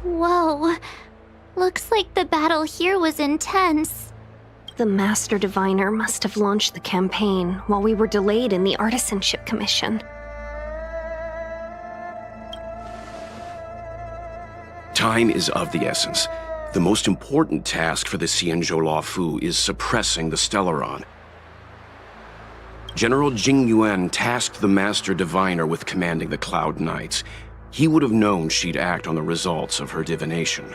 Whoa. Looks like the battle here was intense. The Master Diviner must have launched the campaign while we were delayed in the Artisanship Commission. Time is of the essence. The most important task for the Xianzhou Luofu is suppressing the Stellaron. General Jing Yuan tasked the Master Diviner with commanding the Cloud Knights. He would have known she'd act on the results of her divination.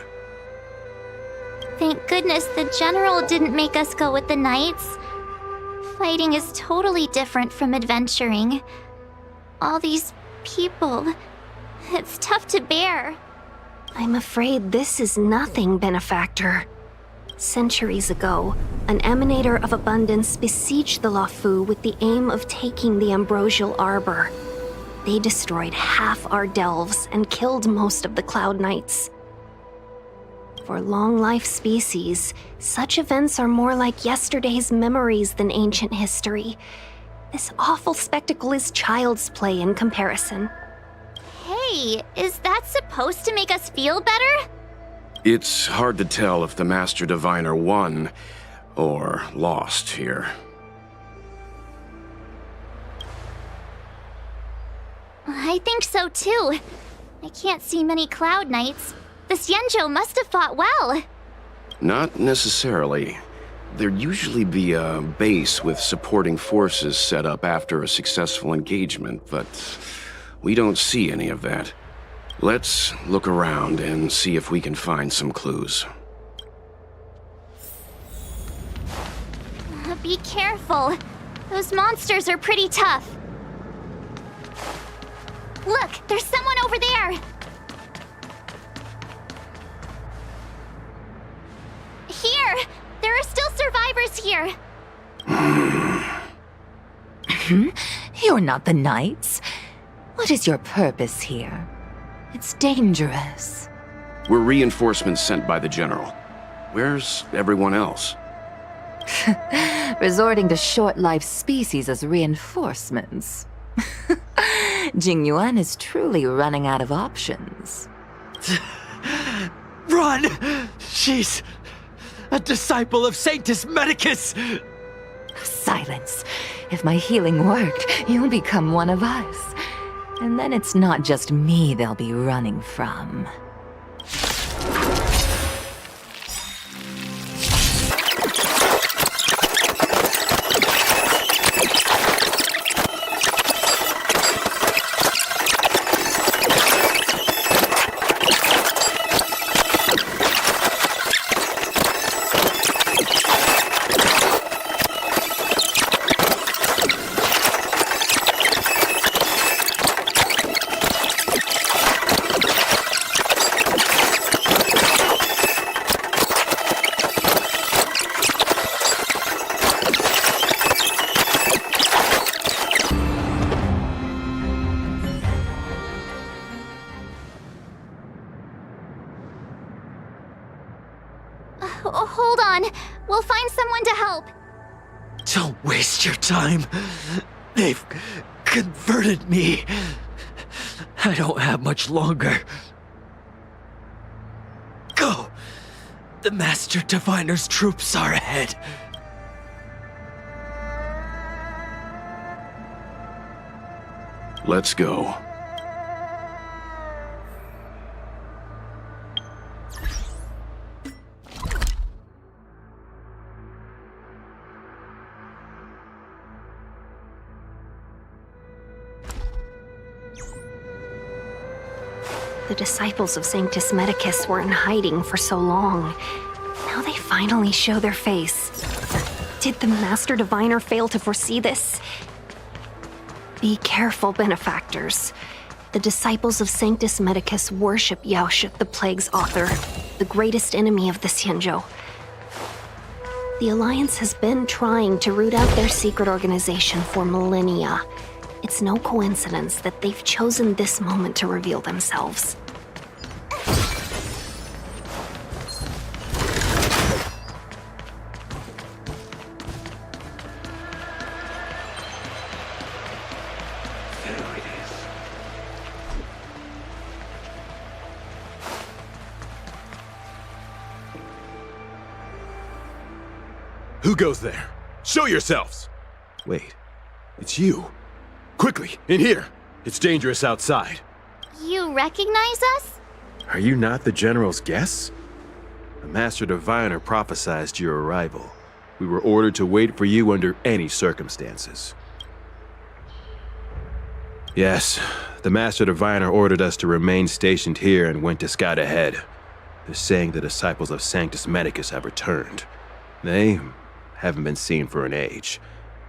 Thank goodness the General didn't make us go with the Knights. Fighting is totally different from adventuring. All these people... it's tough to bear. I'm afraid this is nothing, Benefactor. Centuries ago, an Emanator of Abundance besieged the Luofu with the aim of taking the Ambrosial Arbor. They destroyed half our delves and killed most of the Cloud Knights. For long-life species, such events are more like yesterday's memories than ancient history. This awful spectacle is child's play in comparison. Hey, is that supposed to make us feel better? It's hard to tell if the Master Diviner won or lost here. I think so too. I can't see many Cloud Knights. The Xianzhou must have fought well. Not necessarily. There'd usually be a base with supporting forces set up after a successful engagement, but we don't see any of that. Let's look around and see if we can find some clues. Be careful. Those monsters are pretty tough. Look, there's someone over there. Here! There are still survivors here. You're not the Knights. What is your purpose here? It's dangerous. We're reinforcements sent by the General. Where's everyone else? Resorting to short-lived species as reinforcements. Jing Yuan is truly running out of options. Run! She's a disciple of Sanctus Medicus! Silence. If my healing worked, you'll become one of us. And then it's not just me they'll be running from. Hold on. We'll find someone to help. Don't waste your time. They've converted me. I don't have much longer. Go! The Master Diviner's troops are ahead. Let's go. The disciples of Sanctus Medicus were in hiding for so long. Now they finally show their face. Did the Master Diviner fail to foresee this? Be careful, Benefactors. The disciples of Sanctus Medicus worship Yaoshut, the Plague's author, the greatest enemy of the Xianzhou. The Alliance has been trying to root out their secret organization for millennia. It's no coincidence that they've chosen this moment to reveal themselves. Who goes there? Show yourselves! Wait, it's you. Quickly, in here! It's dangerous outside. You recognize us? Are you not the General's guests? The Master Diviner prophesied your arrival. We were ordered to wait for you under any circumstances. Yes, the Master Diviner ordered us to remain stationed here and went to scout ahead. They're saying the disciples of Sanctus Medicus have returned. They haven't been seen for an age.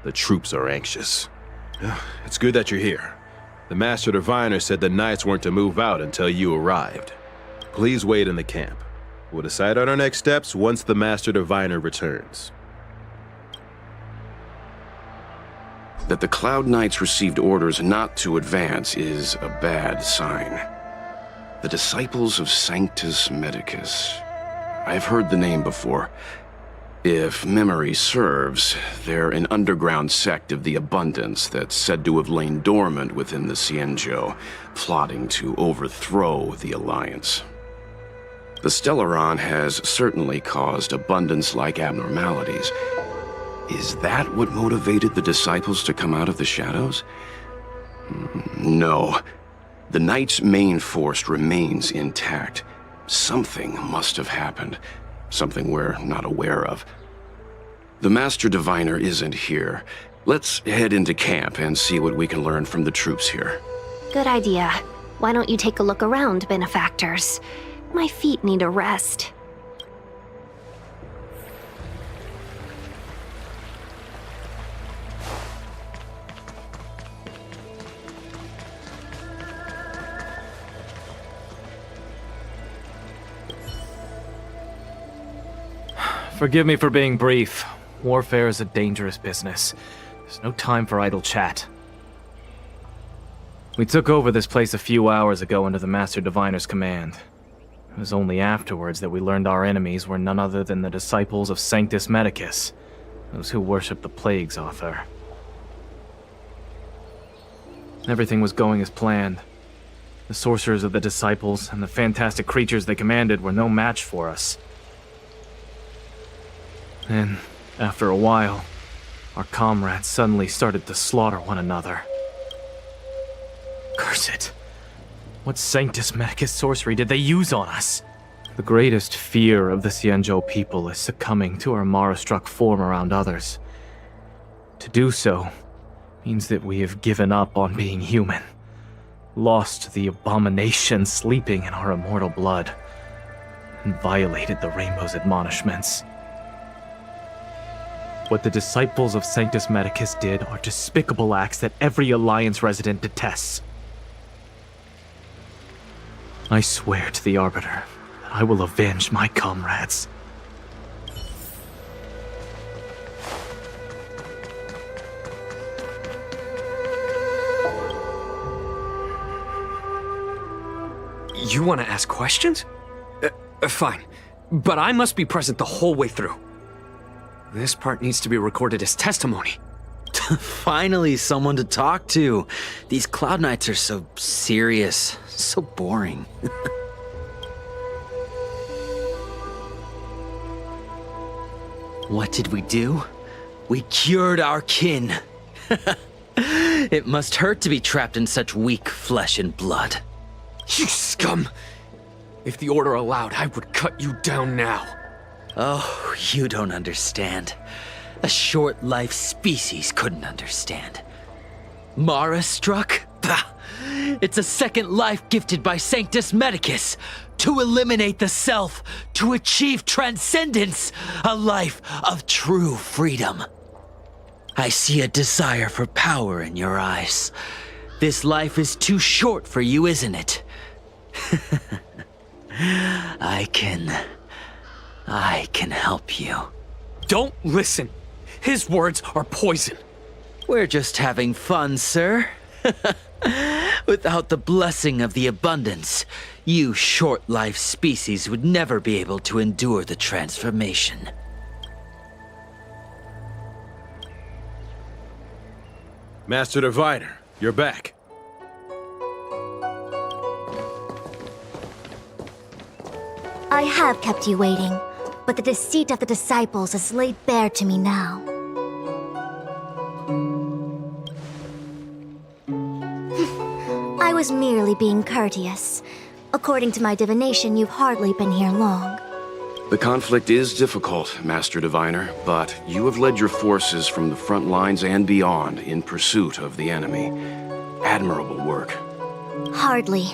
The troops are anxious. It's good that you're here. The Master Diviner said the Knights weren't to move out until you arrived. Please wait in the camp. We'll decide on our next steps once the Master Diviner returns. That the Cloud Knights received orders not to advance is a bad sign. The Disciples of Sanctus Medicus. I've heard the name before. If memory serves, they're an underground sect of the Abundance that's said to have lain dormant within the Xianzhou, plotting to overthrow the Alliance. The Stellaron has certainly caused Abundance-like abnormalities. Is that what motivated the Disciples to come out of the shadows? No. The Knight's main force remains intact. Something must have happened. Something we're not aware of. The Master Diviner isn't here. Let's head into camp and see what we can learn from the troops here. Good idea. Why don't you take a look around, benefactors? My feet need a rest. Forgive me for being brief. Warfare is a dangerous business. There's no time for idle chat. We took over this place a few hours ago under the Master Diviner's command. It was only afterwards that we learned our enemies were none other than the disciples of Sanctus Medicus, those who worship the Plague's author. Everything was going as planned. The sorcerers of the disciples and the fantastic creatures they commanded were no match for us. And after a while, our comrades suddenly started to slaughter one another. Curse it. What Sanctus Medicus sorcery did they use on us? The greatest fear of the Xianzhou people is succumbing to our Mara-struck form around others. To do so means that we have given up on being human, lost the abomination sleeping in our immortal blood, and violated the Rainbow's admonishments. What the disciples of Sanctus Medicus did are despicable acts that every Alliance resident detests. I swear to the Arbiter that I will avenge my comrades. You want to ask questions? Fine. But I must be present the whole way through. This part needs to be recorded as testimony. Finally, someone to talk to. These Cloud Knights are so serious, so boring. What did we do? We cured our kin. It must hurt to be trapped in such weak flesh and blood. You scum! If the order allowed, I would cut you down now. Oh, you don't understand. A short-life species couldn't understand. Mara struck? Bah! It's a second life gifted by Sanctus Medicus to eliminate the self, to achieve transcendence, a life of true freedom. I see a desire for power in your eyes. This life is too short for you, isn't it? I can help you. Don't listen. His words are poison. We're just having fun, sir. Without the blessing of the Abundance, you short-life species would never be able to endure the transformation. Master Diviner, you're back. I have kept you waiting, but the deceit of the disciples is laid bare to me now. I was merely being courteous. According to my divination, you've hardly been here long. The conflict is difficult, Master Diviner, but you have led your forces from the front lines and beyond in pursuit of the enemy. Admirable work. Hardly.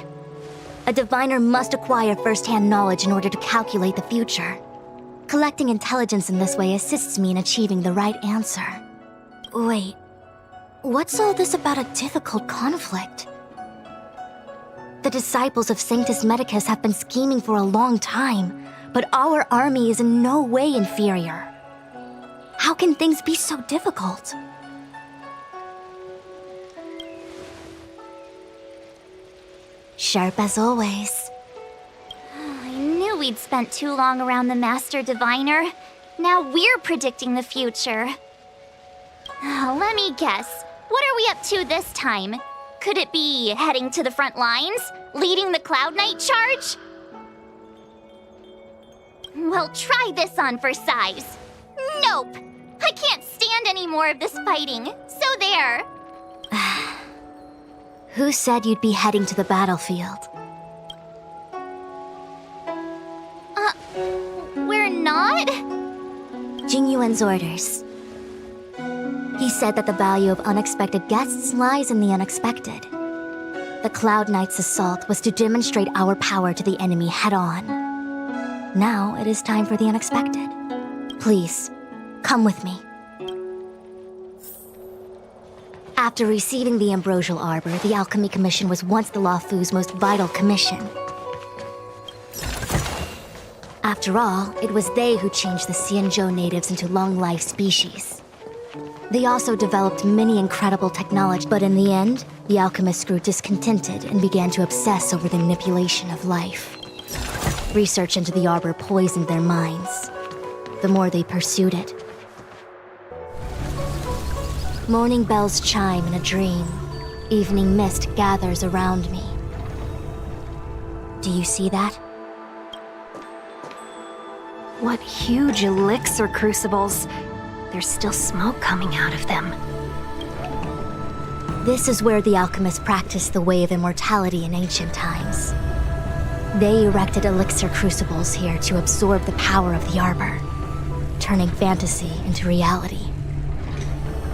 A diviner must acquire first-hand knowledge in order to calculate the future. Collecting intelligence in this way assists me in achieving the right answer. Wait, what's all this about a difficult conflict? The disciples of Sanctus Medicus have been scheming for a long time, but our army is in no way inferior. How can things be so difficult? Sharp as always. I knew we'd spent too long around the Master Diviner. Now we're predicting the future. Let me guess. What are we up to this time? Could it be heading to the front lines? Leading the Cloud Knight charge? Well, try this on for size. Nope! I can't stand any more of this fighting. So there. Who said you'd be heading to the battlefield? We're not? Jingyuan's orders. He said that the value of unexpected guests lies in the unexpected. The Cloud Knight's assault was to demonstrate our power to the enemy head-on. Now it is time for the unexpected. Please, come with me. After receiving the Ambrosial Arbor, the Alchemy Commission was once the Luofu's most vital commission. After all, it was they who changed the Xianzhou natives into long-life species. They also developed many incredible technology, but in the end, the alchemists grew discontented and began to obsess over the manipulation of life. Research into the Arbor poisoned their minds. The more they pursued it. Morning bells chime in a dream. Evening mist gathers around me. Do you see that? What huge elixir crucibles. There's still smoke coming out of them. This is where the alchemists practiced the way of immortality in ancient times. They erected elixir crucibles here to absorb the power of the Arbor, turning fantasy into reality.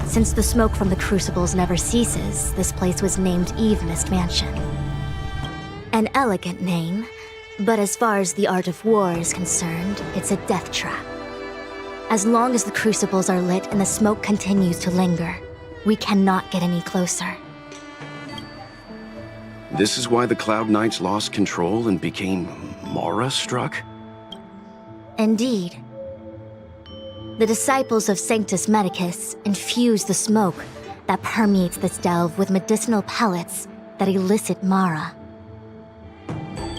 Since the smoke from the crucibles never ceases, this place was named Eve Mist Mansion. An elegant name, but as far as the art of war is concerned, it's a death trap. As long as the crucibles are lit and the smoke continues to linger, we cannot get any closer. This is why the Cloud Knights lost control and became Mara-struck? Indeed. The disciples of Sanctus Medicus infuse the smoke that permeates this delve with medicinal pellets that elicit Mara.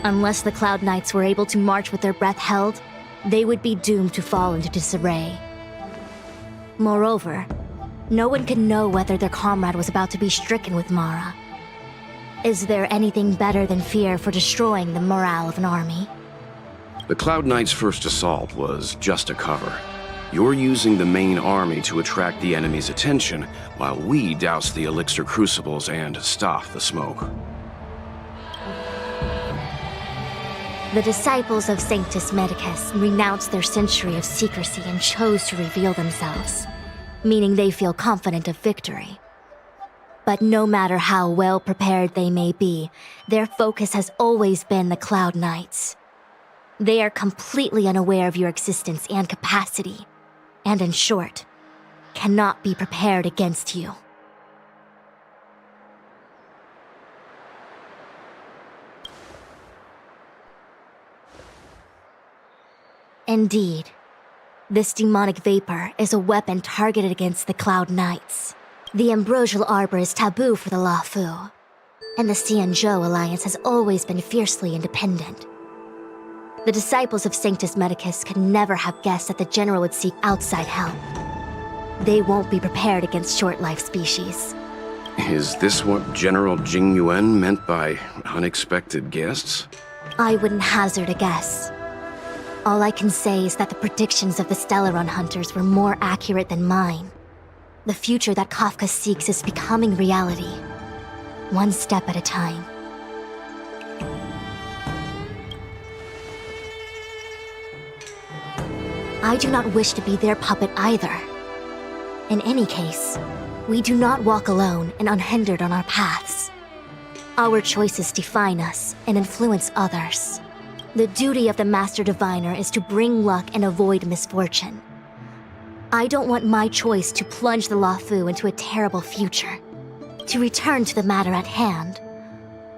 Unless the Cloud Knights were able to march with their breath held, they would be doomed to fall into disarray. Moreover, no one could know whether their comrade was about to be stricken with Mara. Is there anything better than fear for destroying the morale of an army? The Cloud Knights' first assault was just a cover. You're using the main army to attract the enemy's attention, while we douse the elixir crucibles and stop the smoke. The disciples of Sanctus Medicus renounced their century of secrecy and chose to reveal themselves, meaning they feel confident of victory. But no matter how well prepared they may be, their focus has always been the Cloud Knights. They are completely unaware of your existence and capacity, and in short, cannot be prepared against you. Indeed, this demonic vapor is a weapon targeted against the Cloud Knights. The Ambrosial Arbor is taboo for the Luofu, and the Xianzhou alliance has always been fiercely independent. The disciples of Sanctus Medicus could never have guessed that the general would seek outside help. They won't be prepared against short-life species. Is this what General Jingyuan meant by unexpected guests? I wouldn't hazard a guess. All I can say is that the predictions of the Stellaron hunters were more accurate than mine. The future that Kafka seeks is becoming reality, one step at a time. I do not wish to be their puppet either. In any case, we do not walk alone and unhindered on our paths. Our choices define us and influence others. The duty of the Master Diviner is to bring luck and avoid misfortune. I don't want my choice to plunge the Luofu into a terrible future. To return to the matter at hand,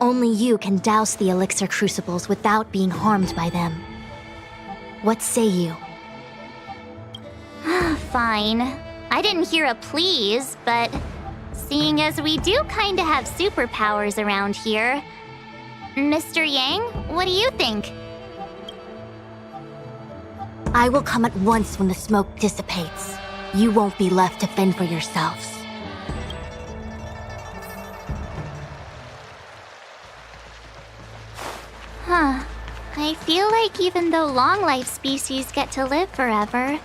only you can douse the elixir crucibles without being harmed by them. What say you? Fine. I didn't hear a please, but seeing as we do kinda have superpowers around here, Mr. Yang, what do you think? I will come at once when the smoke dissipates. You won't be left to fend for yourselves. Huh. I feel like even though long-life species get to live forever,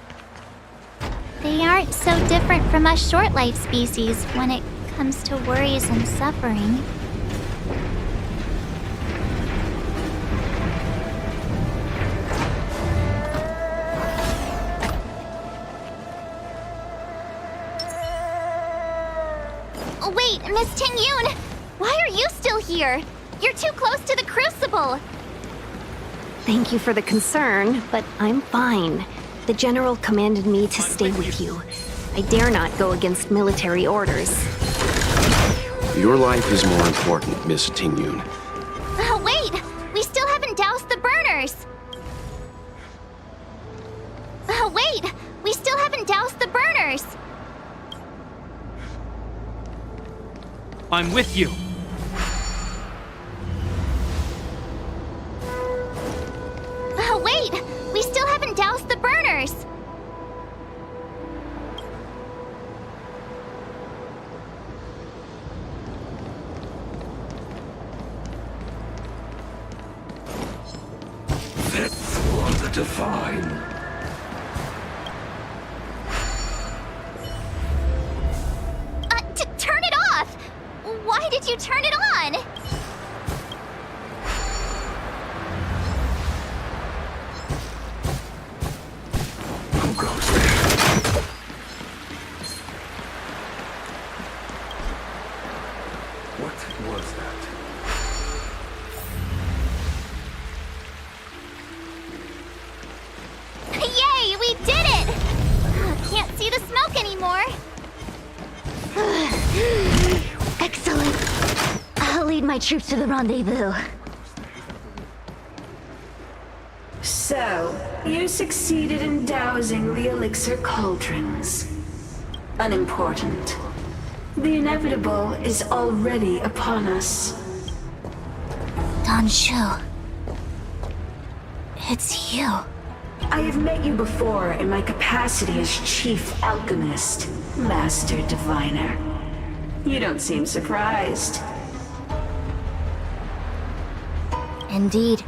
they aren't so different from us short-life species when it comes to worries and suffering. Wait, Miss Tingyun! Why are you still here? You're too close to the crucible! Thank you for the concern, but I'm fine. The General commanded me to stay with you. I dare not go against military orders. Your life is more important, Miss Tingyun. Wait! We still haven't doused the burners! Wait! We still haven't doused the burners! I'm with you. Wait! We still haven't doused the burners! Fit for the divine. Turn it off! Why did you turn it on? Who goes there? What was that? Yay! We did it! Can't see the smoke anymore. Excellent. I'll lead my troops to the rendezvous. So, you succeeded in dousing the elixir cauldrons. Unimportant. The inevitable is already upon us. Don Shu. It's you. I have met you before in my capacity as Chief Alchemist, Master Diviner. You don't seem surprised. Indeed.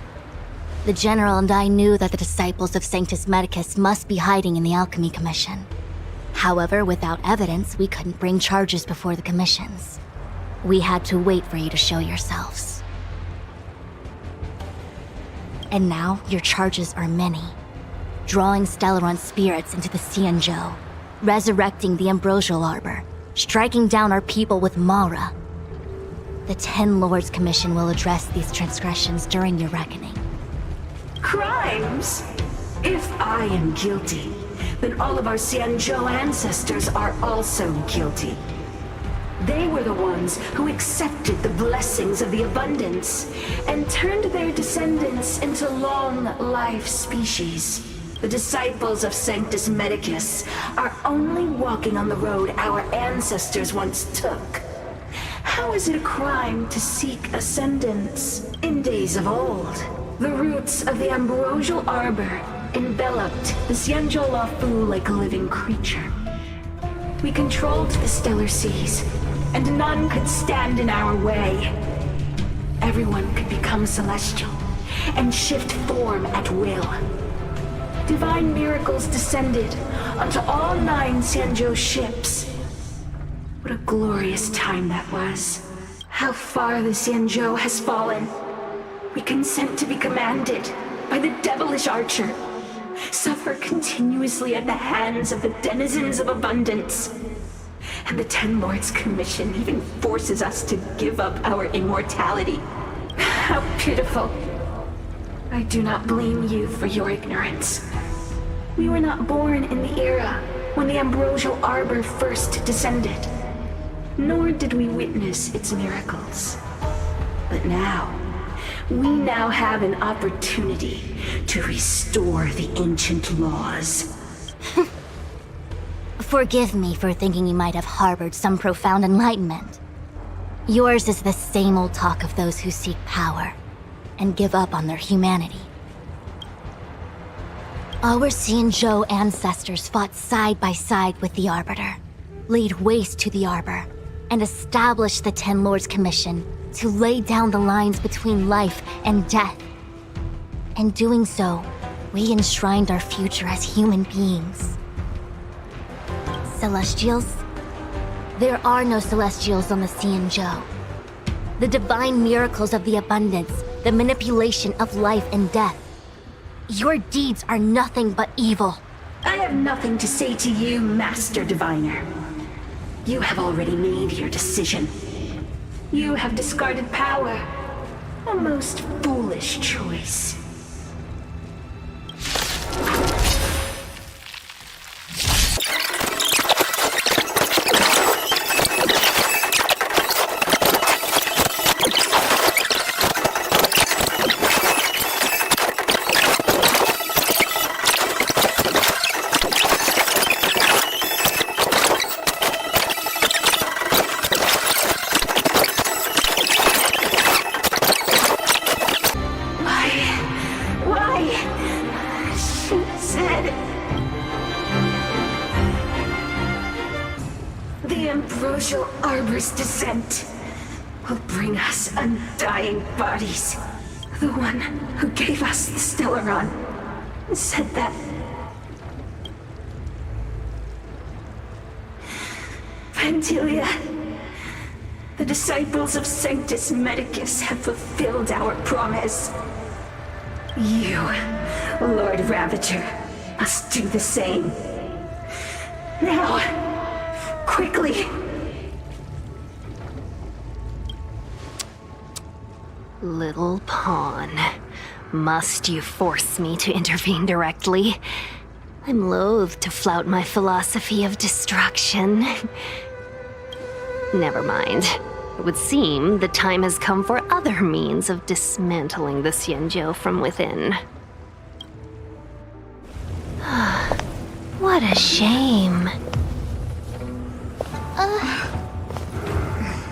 The General and I knew that the disciples of Sanctus Medicus must be hiding in the Alchemy Commission. However, without evidence, we couldn't bring charges before the commissions. We had to wait for you to show yourselves. And now, your charges are many. Drawing Stellaron spirits into the Xianzhou, resurrecting the Ambrosial Arbor, striking down our people with Mara. The Ten Lords Commission will address these transgressions during your reckoning. Crimes? If I am guilty, then all of our Xianzhou ancestors are also guilty. They were the ones who accepted the blessings of the abundance and turned their descendants into long-life species. The disciples of Sanctus Medicus are only walking on the road our ancestors once took. How is it a crime to seek ascendance? In days of old, the roots of the Ambrosial Arbor enveloped the Xianzhou Luofu like a living creature. We controlled the stellar seas, and none could stand in our way. Everyone could become celestial and shift form at will. divine miracles descended onto all 9 Xianzhou ships. What a glorious time that was. How far the Xianzhou has fallen. We consent to be commanded by the devilish archer. Suffer continuously at the hands of the denizens of abundance. And the Ten Lords' Commission even forces us to give up our immortality. How pitiful. I do not blame you for your ignorance. We were not born in the era when the ambrosial arbor first descended, nor did we witness its miracles. But we now have an opportunity to restore the ancient laws. Forgive me for thinking you might have harbored some profound enlightenment. Yours is the same old talk of those who seek power and give up on their humanity. Our Xianzhou ancestors fought side by side with the Arbiter, laid waste to the Arbor, and established the Ten Lords' Commission to lay down the lines between life and death. In doing so, we enshrined our future as human beings. Celestials? There are no Celestials on the Xianzhou. The divine miracles of the abundance, the manipulation of life and death. Your deeds are nothing but evil. I have nothing to say to you, Master Diviner. You have already made your decision. You have discarded power. A most foolish choice. Ambrosial Arbor's descent will bring us undying bodies. The one who gave us the Stellaron said that. Vantilia, the disciples of Sanctus Medicus have fulfilled our promise. You, Lord Ravager, must do the same. Now, quickly! Little pawn. Must you force me to intervene directly? I'm loath to flout my philosophy of destruction. Never mind. It would seem the time has come for other means of dismantling the Xianzhou from within. What a shame.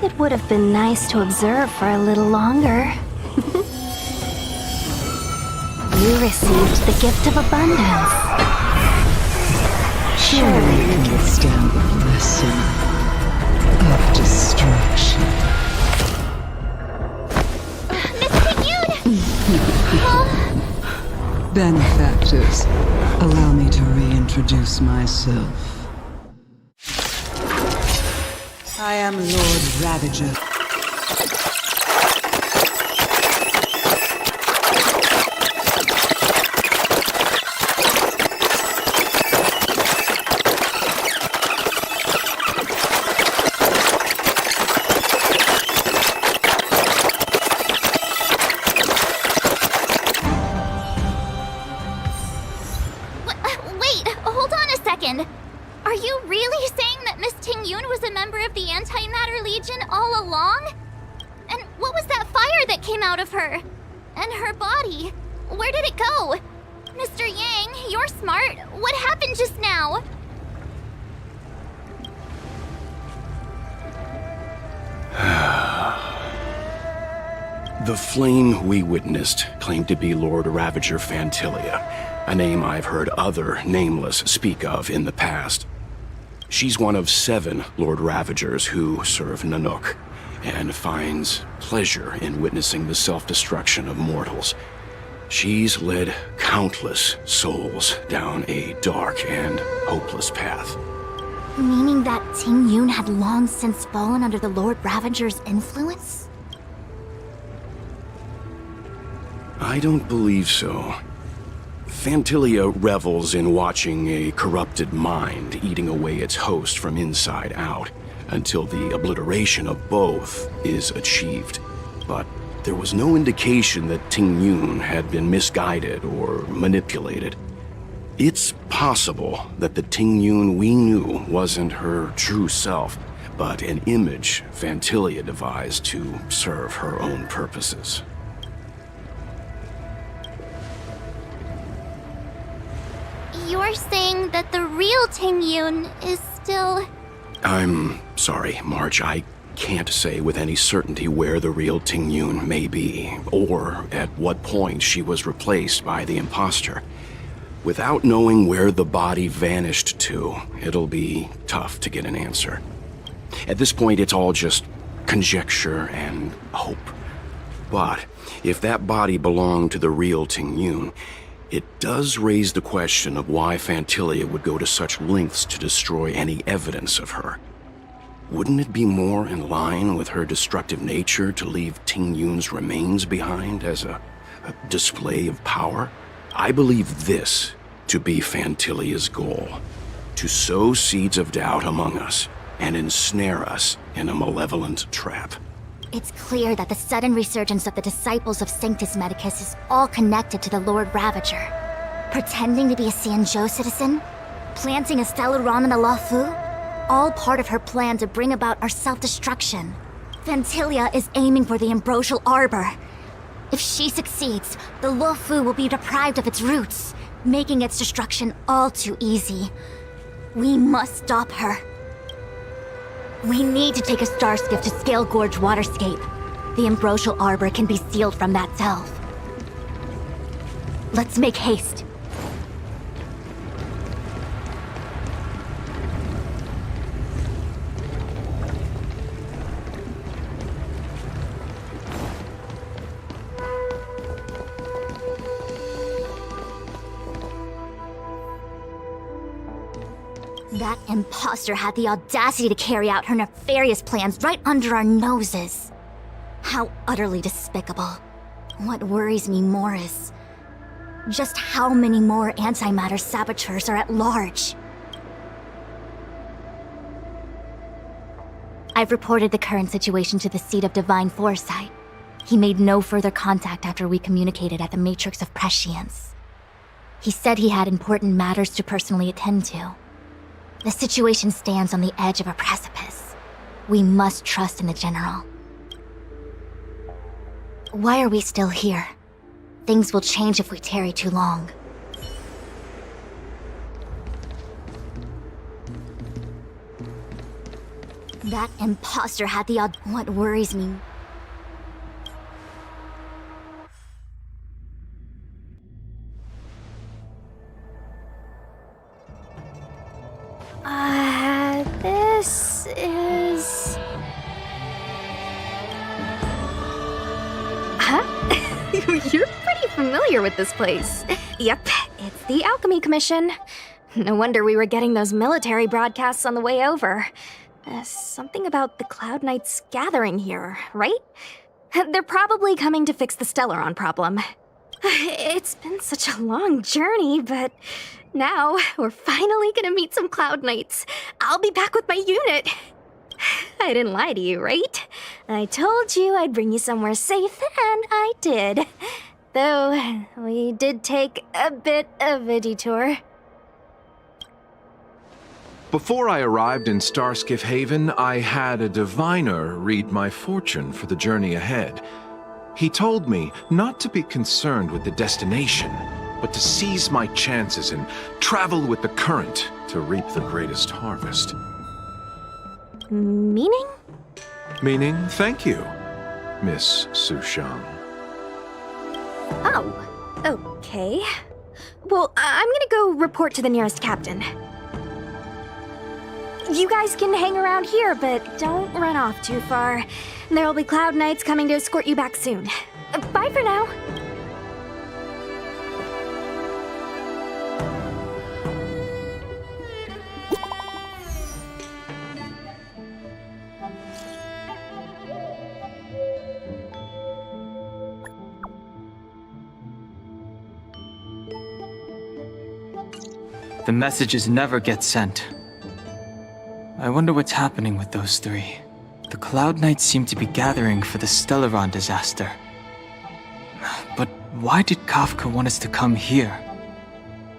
It would have been nice to observe for a little longer. You received the gift of abundance. Surely you can withstand the blessing of destruction. Miss Ping-Yun! Benefactors, allow me to reintroduce myself. I am Lord Ravager. Wait, hold on a second. Are you really saying that Miss Ting-Yun was a member of the Antimatter Legion all along? And what was that fire that came out of her? And her body? Where did it go? Mr. Yang, you're smart. What happened just now? The flame we witnessed claimed to be Lord Ravager Fantilia, a name I've heard other Nameless speak of in the past. She's one of 7 Lord Ravagers who serve Nanook, and finds pleasure in witnessing the self-destruction of mortals. She's led countless souls down a dark and hopeless path. Meaning that Ting Yun had long since fallen under the Lord Ravager's influence? I don't believe so. Phantilia revels in watching a corrupted mind eating away its host from inside out, until the obliteration of both is achieved. But there was no indication that Ting Yun had been misguided or manipulated. It's possible that the Ting Yun we knew wasn't her true self, but an image Phantilia devised to serve her own purposes. You're saying that the real Ting Yun is still... I'm sorry, March. I can't say with any certainty where the real Ting Yun may be, or at what point she was replaced by the imposter. Without knowing where the body vanished to, it'll be tough to get an answer. At this point, it's all just conjecture and hope. But if that body belonged to the real Ting Yun, it does raise the question of why Phantilia would go to such lengths to destroy any evidence of her. Wouldn't it be more in line with her destructive nature to leave Ting Yun's remains behind as a display of power? I believe this to be Phantilia's goal: to sow seeds of doubt among us and ensnare us in a malevolent trap. It's clear that the sudden resurgence of the disciples of Sanctus Medicus is all connected to the Lord Ravager. Pretending to be a Xianzhou citizen? Planting a Stellaron in the Luofu? All part of her plan to bring about our self-destruction. Phantilia is aiming for the Ambrosial Arbor. If she succeeds, the Luofu will be deprived of its roots, making its destruction all too easy. We must stop her. We need to take a star skiff to Scale Gorge Waterscape. The Ambrosial Arbor can be sealed from that delve. Let's make haste. That imposter had the audacity to carry out her nefarious plans right under our noses. How utterly despicable. What worries me more is just how many more antimatter saboteurs are at large. I've reported the current situation to the Seat of Divine Foresight. He made no further contact after we communicated at the Matrix of Prescience. He said he had important matters to personally attend to. The situation stands on the edge of a precipice. We must trust in the General. Why are we still here? Things will change if we tarry too long. That imposter had the What worries me... This is... Huh? You're pretty familiar with this place. Yep, it's the Alchemy Commission. No wonder we were getting those military broadcasts on the way over. Something about the Cloud Knights gathering here, right? They're probably coming to fix the Stellaron problem. It's been such a long journey, but now we're finally gonna meet some Cloud Knights. I'll be back with my unit. I didn't lie to you, right? I told you I'd bring you somewhere safe, and I did. Though, we did take a bit of a detour. Before I arrived in Starskiff Haven, I had a diviner read my fortune for the journey ahead. He told me not to be concerned with the destination, but to seize my chances and travel with the current to reap the greatest harvest. Meaning? Meaning, thank you, Miss Sushang. Oh, okay. Well, I'm gonna go report to the nearest captain. You guys can hang around here, but don't run off too far. There'll be Cloud Knights coming to escort you back soon. Bye for now. The messages never get sent. I wonder what's happening with those three. The Cloud Knights seem to be gathering for the Stellaron disaster. But why did Kafka want us to come here?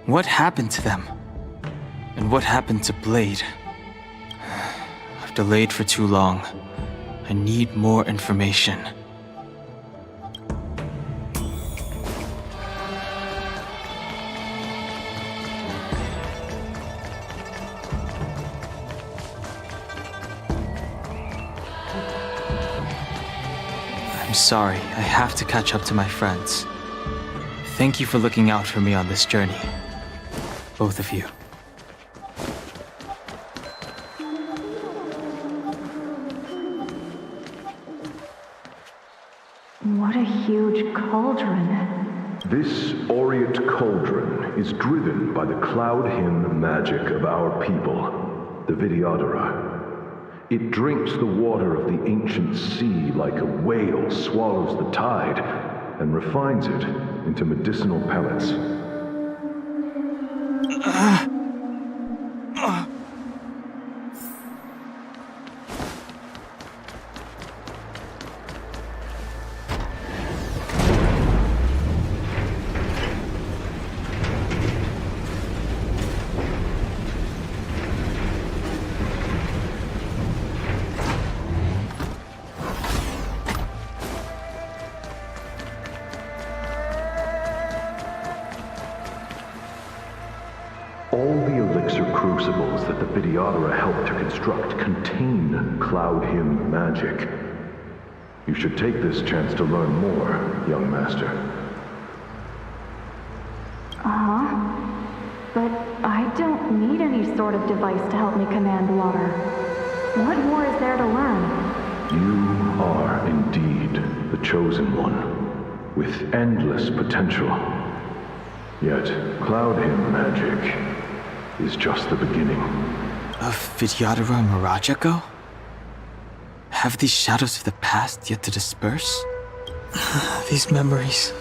What happened to them? And what happened to Blade? I've delayed for too long. I need more information. I'm sorry, I have to catch up to my friends. Thank you for looking out for me on this journey. Both of you. What a huge cauldron. This aureate cauldron is driven by the cloud hymn magic of our people, the Vidyadhara. It drinks the water of the ancient sea like a whale swallows the tide and refines it into medicinal pellets. All the elixir crucibles that the Vidyadhara helped to construct contain cloud hymn magic. You should take this chance to learn more, young master. But I don't need any sort of device to help me command water. What more is there to learn? You are indeed the chosen one, with endless potential. Yet, cloud hymn magic is just the beginning. Of Vidyadhara Mirajago? Have these shadows of the past yet to disperse? These memories...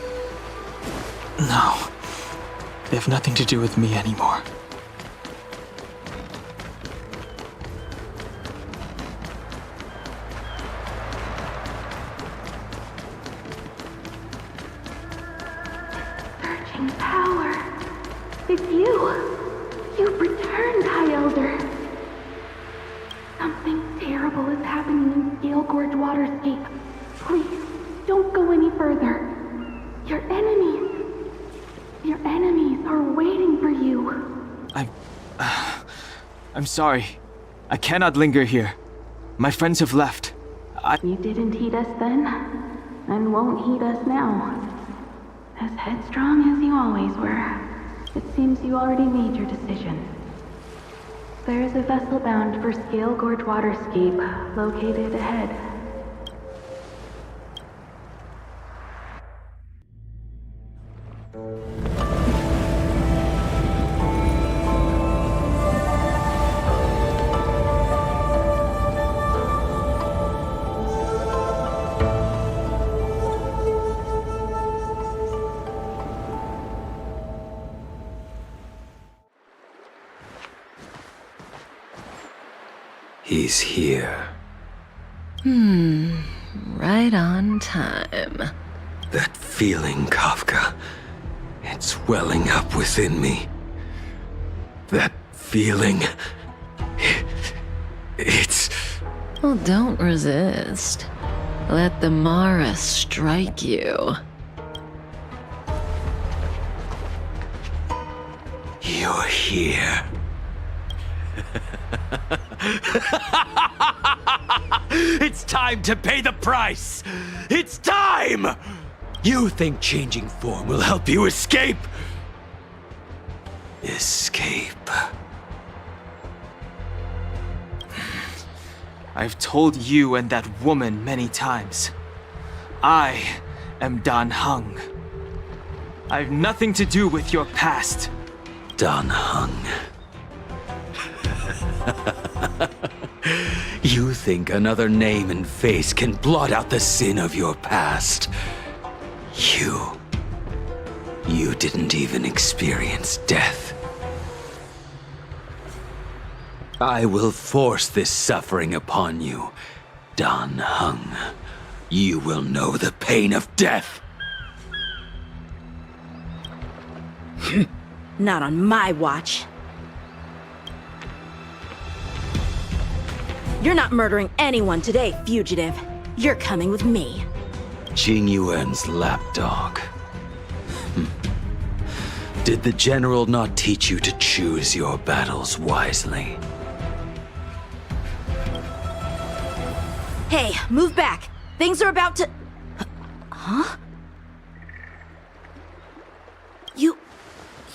No. They have nothing to do with me anymore. Surging power. It's you. You've returned, High Elder. Something terrible is happening in Scale Gorge Waterscape. Please, don't go any further. Your enemies are waiting for you. I'm sorry. I cannot linger here. My friends have left. You didn't heed us then, and won't heed us now. As headstrong as you always were, it seems you already made your decision. There is a vessel bound for Scale Gorge Waterscape, located ahead. He's here. Right on time. That feeling, Kafka. It's welling up within me. That feeling... It's... Well, don't resist. Let the Mara strike you. You're here. It's time to pay the price! It's time! You think changing form will help you escape? Escape. I've told you and that woman many times. I am Dan Heng. I've nothing to do with your past. Dan Heng. You think another name and face can blot out the sin of your past? You didn't even experience death. I will force this suffering upon you, Dan Heng. You will know the pain of death. Not on my watch. You're not murdering anyone today, fugitive. You're coming with me. Qing Yuan's lapdog. Did the general not teach you to choose your battles wisely? Hey, move back. Things are about to... Huh?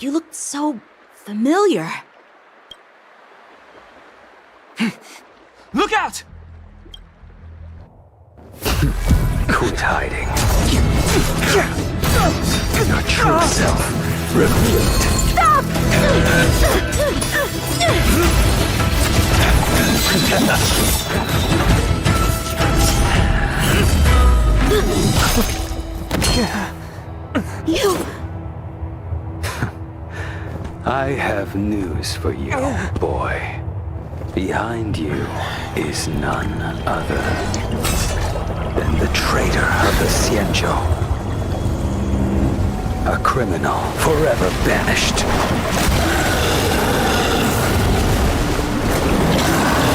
You look so familiar. Look out! Quit hiding. Your true self revealed. Stop! You... I have news for you, boy. Behind you is none other than the traitor of the Xianzhou. A criminal forever banished.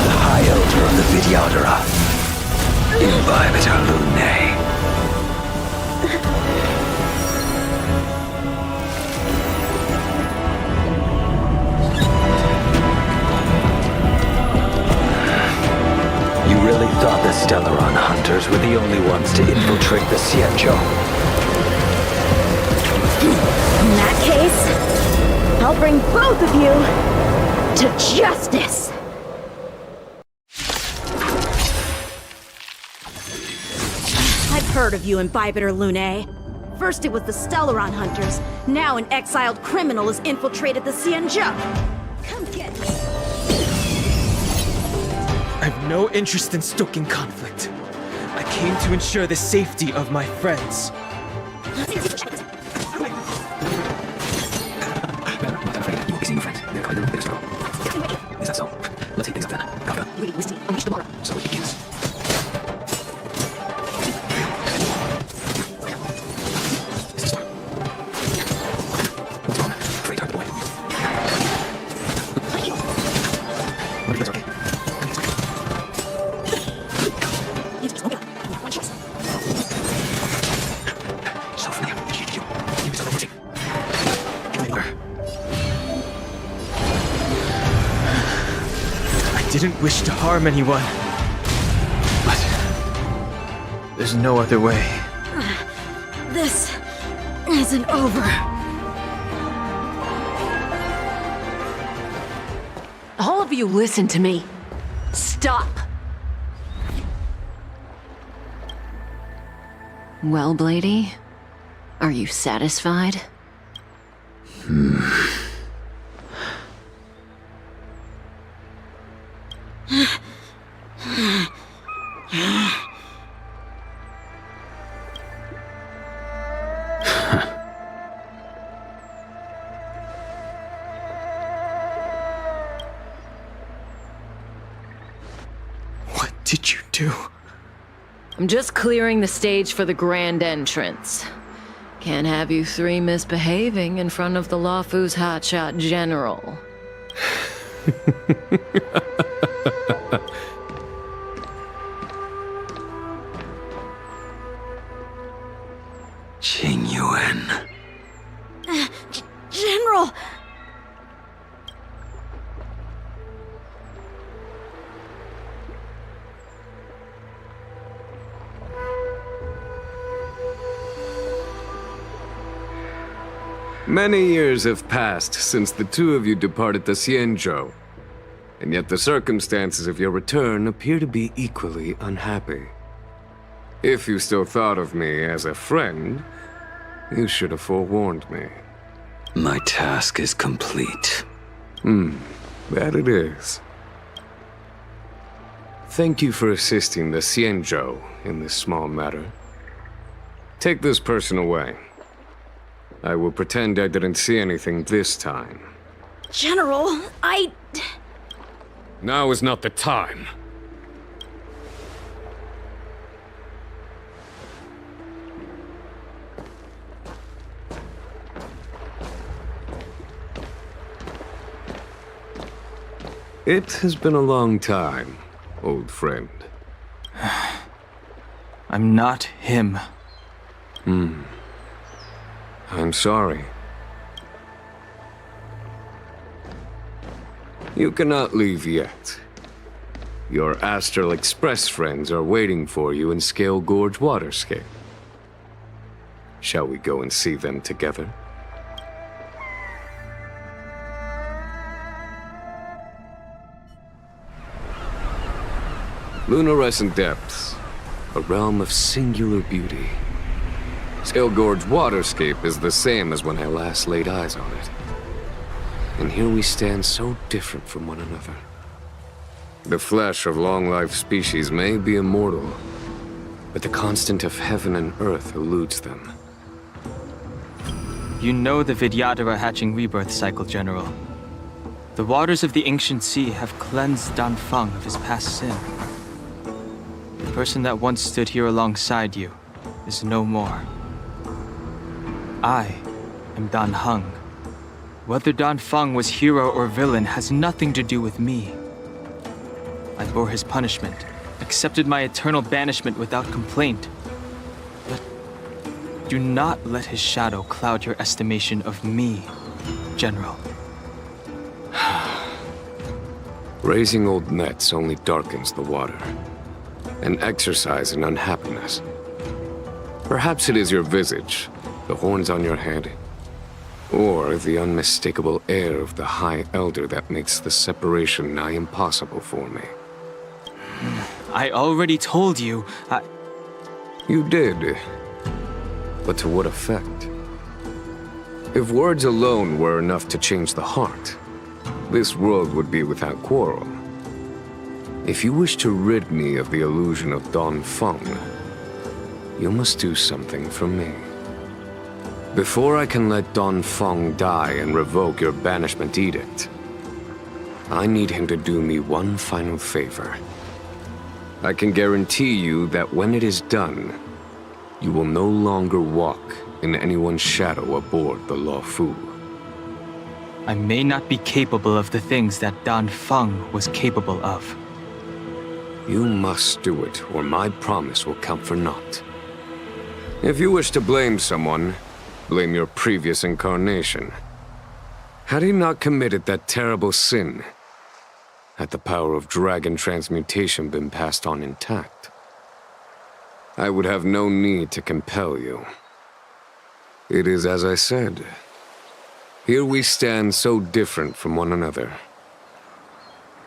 The High Elder of the Vidyadhara, Imbibitor Lunae. You really thought the Stellaron hunters were the only ones to infiltrate the Xianzhou? In that case, I'll bring both of you to justice! I've heard of you, Imbibitor Lunae. First it was the Stellaron hunters, now an exiled criminal has infiltrated the Xianzhou. Come get me. I have no interest in stoking conflict. I came to ensure the safety of my friends. Is that so? Let's take things up then. Kafka. Unleash the Mara. So it begins. Is this one? What's wrong? Free target boy. What if it's okay? So familiar. You start looking. I didn't wish to harm anyone. But there's no other way. This isn't over. All of you listen to me. Stop! Well, Blady, are you satisfied? What did you do? I'm just clearing the stage for the grand entrance. Can't have you three misbehaving in front of the Luofu's hotshot general. Qing Yuan. General! Many years have passed since the two of you departed the Xianzhou, and yet the circumstances of your return appear to be equally unhappy. If you still thought of me as a friend, you should have forewarned me. My task is complete. That it is. Thank you for assisting the Xianzhou in this small matter. Take this person away. I will pretend I didn't see anything this time. General, Now is not the time. It has been a long time, old friend. I'm not him. I'm sorry. You cannot leave yet. Your Astral Express friends are waiting for you in Scale Gorge Waterscape. Shall we go and see them together? Lunarescent Depths, a realm of singular beauty. Scale Gorge Waterscape is the same as when I last laid eyes on it. And here we stand so different from one another. The flesh of long-lived species may be immortal, but the constant of heaven and earth eludes them. You know the Vidyadhara hatching rebirth cycle, General. The waters of the ancient sea have cleansed Danfeng of his past sin. The person that once stood here alongside you is no more. I am Dan Heng. Whether Danfeng was hero or villain has nothing to do with me. I bore his punishment, accepted my eternal banishment without complaint. But do not let his shadow cloud your estimation of me, General. Raising old nets only darkens the water, an exercise in unhappiness. Perhaps it is your visage, the horns on your head, or the unmistakable air of the High Elder that makes the separation nigh impossible for me. I already told you, You did. But to what effect? If words alone were enough to change the heart, this world would be without quarrel. If you wish to rid me of the illusion of Danfeng, you must do something for me. Before I can let Danfeng die and revoke your banishment edict, I need him to do me one final favor. I can guarantee you that when it is done, you will no longer walk in anyone's shadow aboard the Luofu. I may not be capable of the things that Danfeng was capable of. You must do it, or my promise will count for naught. If you wish to blame someone, blame your previous incarnation. Had he not committed that terrible sin, had the power of dragon transmutation been passed on intact, I would have no need to compel you. It is as I said. Here we stand so different from one another.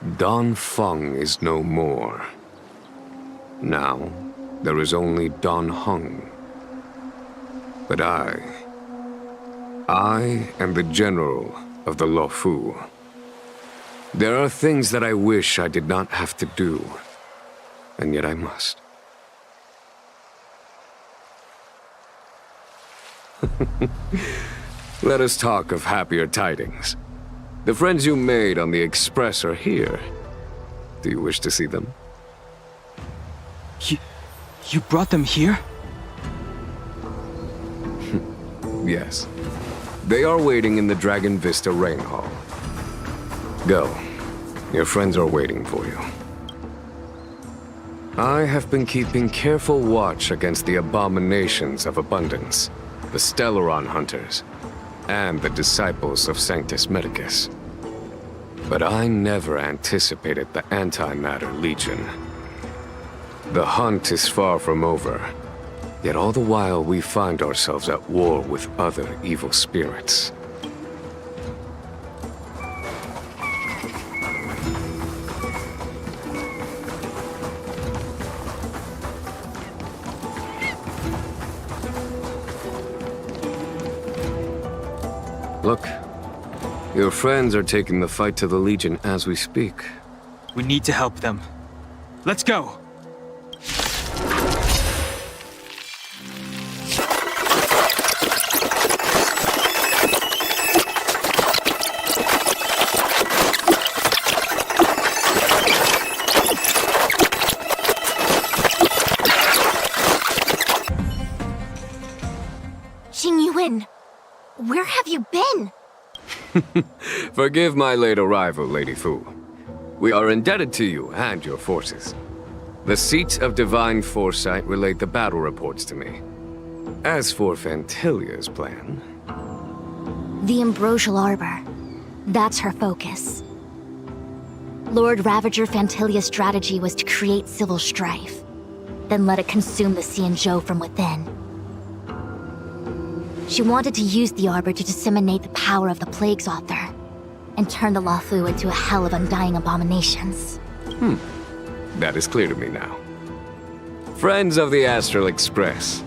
Danfeng is no more. Now, there is only Dan Heng. But I am the general of the Luofu. There are things that I wish I did not have to do, and yet I must. Let us talk of happier tidings. The friends you made on the Express are here. Do you wish to see them? You brought them here? Yes. They are waiting in the Dragon Vista Rain Hall. Go. Your friends are waiting for you. I have been keeping careful watch against the abominations of abundance, the Stellaron Hunters, and the disciples of Sanctus Medicus. But I never anticipated the Antimatter Legion. The hunt is far from over, yet all the while we find ourselves at war with other evil spirits. Look, your friends are taking the fight to the Legion as we speak. We need to help them. Let's go! Forgive my late arrival, Lady Fu. We are indebted to you and your forces. The Seat of Divine Foresight relayed the battle reports to me. As for Fantilia's plan... The Ambrosial Arbor. That's her focus. Lord Ravager Fantilia's strategy was to create civil strife, then let it consume the Xianzhou from within. She wanted to use the Arbor to disseminate the power of the Plague's author, and turn the Luofu into a hell of undying abominations. That is clear to me now. Friends of the Astral Express,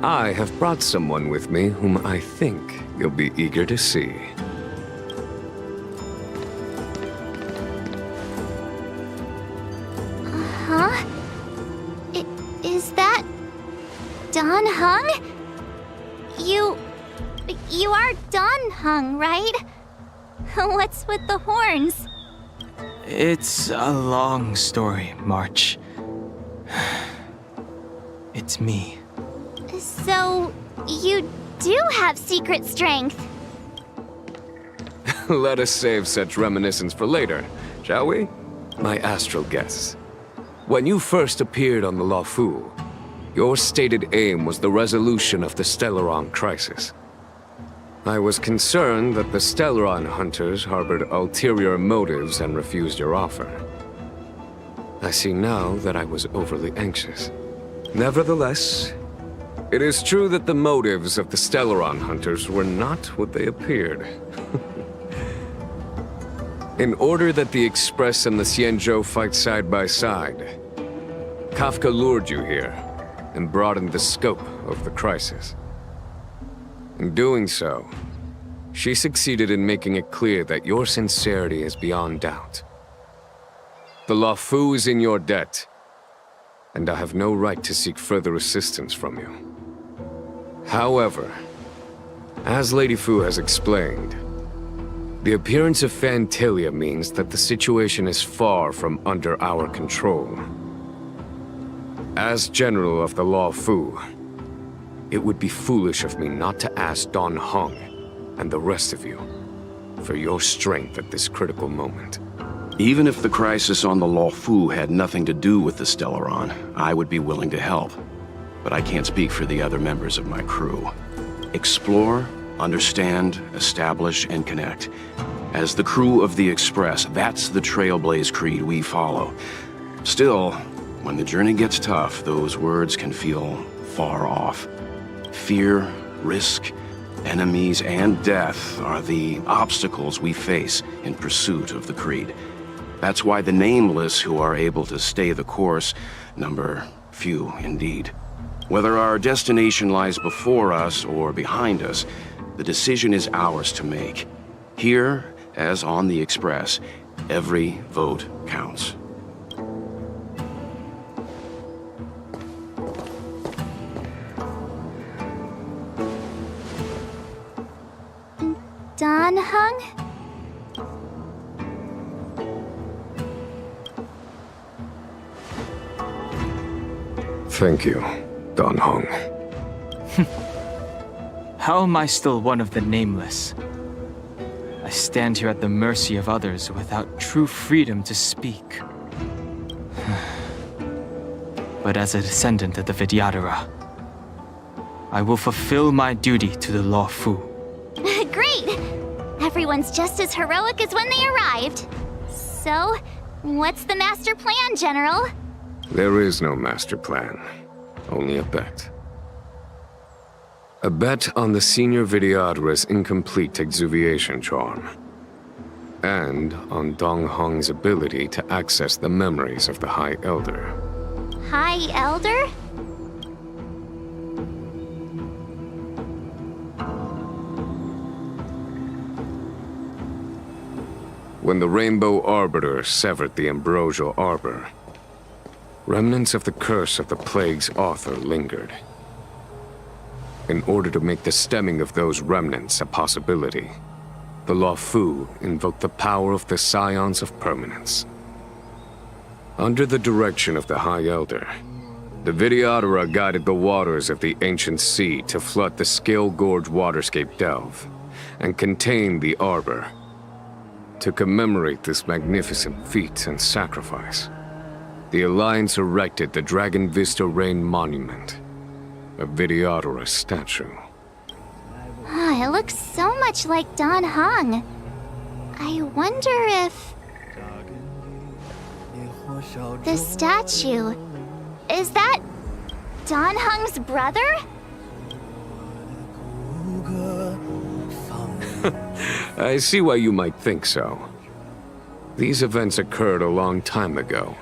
I have brought someone with me whom I think you'll be eager to see. Huh? Is that... Don Hung? You are Don Hung, right? What's with the horns? It's a long story, March. It's me. So, you do have secret strength. Let us save such reminiscence for later, shall we? My astral guests. When you first appeared on the Luofu, your stated aim was the resolution of the Stellaron crisis. I was concerned that the Stellaron hunters harbored ulterior motives and refused your offer. I see now that I was overly anxious. Nevertheless, it is true that the motives of the Stellaron hunters were not what they appeared. In order that the Express and the Xianzhou fight side by side, Kafka lured you here and broadened the scope of the crisis. In doing so, she succeeded in making it clear that your sincerity is beyond doubt. The Luofu is in your debt, and I have no right to seek further assistance from you. However, as Lady Fu has explained, the appearance of Fantilia means that the situation is far from under our control. As General of the Luofu, it would be foolish of me not to ask Don Hung and the rest of you for your strength at this critical moment. Even if the crisis on the Luofu had nothing to do with the Stellaron, I would be willing to help. But I can't speak for the other members of my crew. Explore, understand, establish, and connect. As the crew of the Express, that's the Trailblaze creed we follow. Still, when the journey gets tough, those words can feel far off. Fear, risk, enemies, and death are the obstacles we face in pursuit of the creed. That's why the nameless who are able to stay the course number few indeed. Whether our destination lies before us or behind us, the decision is ours to make. Here, as on the Express, every vote counts. Don Hung? Thank you, Don Hung. How am I still one of the nameless? I stand here at the mercy of others without true freedom to speak. But as a descendant of the Vidyadhara, I will fulfill my duty to the Luofu. Great! Everyone's just as heroic as when they arrived. So, what's the master plan, General? There is no master plan, only a bet. A bet on the Senior Vidyadhara's incomplete exuviation charm. And on Dong Hong's ability to access the memories of the High Elder. High Elder? When the Rainbow Arbiter severed the Ambrosial Arbor, remnants of the curse of the Plague's author lingered. In order to make the stemming of those remnants a possibility, the Luofu invoked the power of the Scions of Permanence. Under the direction of the High Elder, the Vidyadhara guided the waters of the ancient sea to flood the Scale Gorge waterscape delve, and contain the Arbor. To commemorate this magnificent feat and sacrifice, the Alliance erected the Dragon Vista Rain Monument, a Videodora statue. It looks so much like Dan Heng. I wonder if... The statue... Is that... Dan Heng's brother? I see why you might think so. These events occurred a long time ago.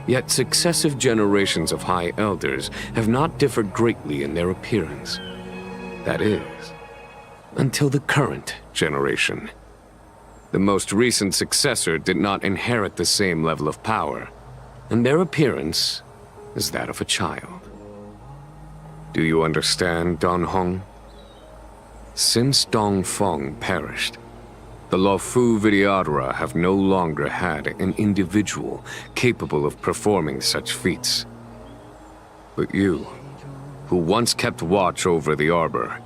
Yet successive generations of High Elders have not differed greatly in their appearance. That is, until the current generation. The most recent successor did not inherit the same level of power, and their appearance is that of a child. Do you understand, Don Hong? Since Dong Feng perished, the Luofu Videodora have no longer had an individual capable of performing such feats. But you, who once kept watch over the Arbor,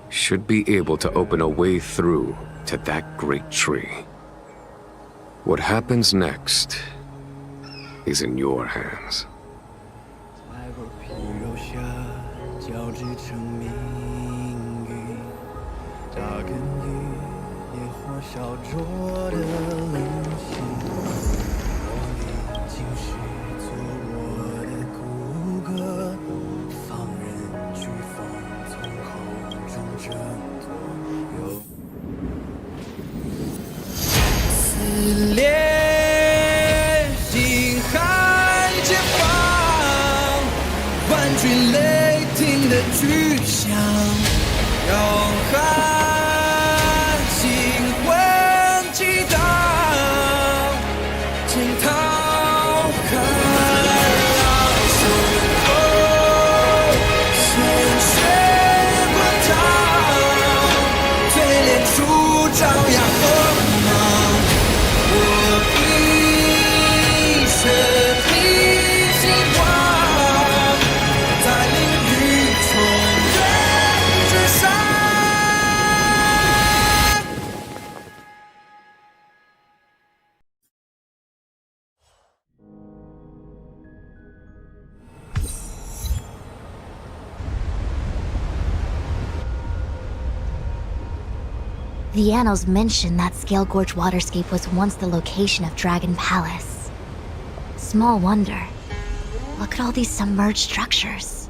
should be able to open a way through to that great tree. What happens next is in your hands. The annals mention that Scale Gorge waterscape was once the location of Dragon Palace. Small wonder. Look at all these submerged structures.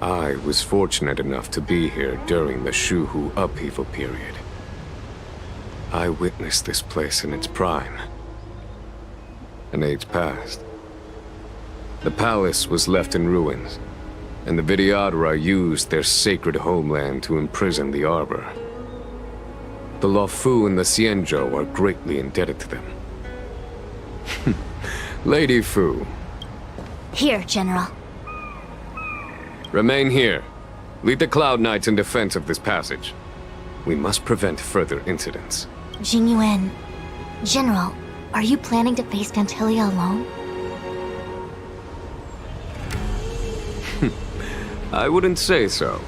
I was fortunate enough to be here during the Shuhu upheaval period. I witnessed this place in its prime. An age passed. The palace was left in ruins, and the Videodora used their sacred homeland to imprison the Arbor. The Luofu and the Xianzhou are greatly indebted to them. Lady Fu. Here, General. Remain here. Lead the Cloud Knights in defense of this passage. We must prevent further incidents. Jingyuan. General, are you planning to face Pantilia alone? I wouldn't say so.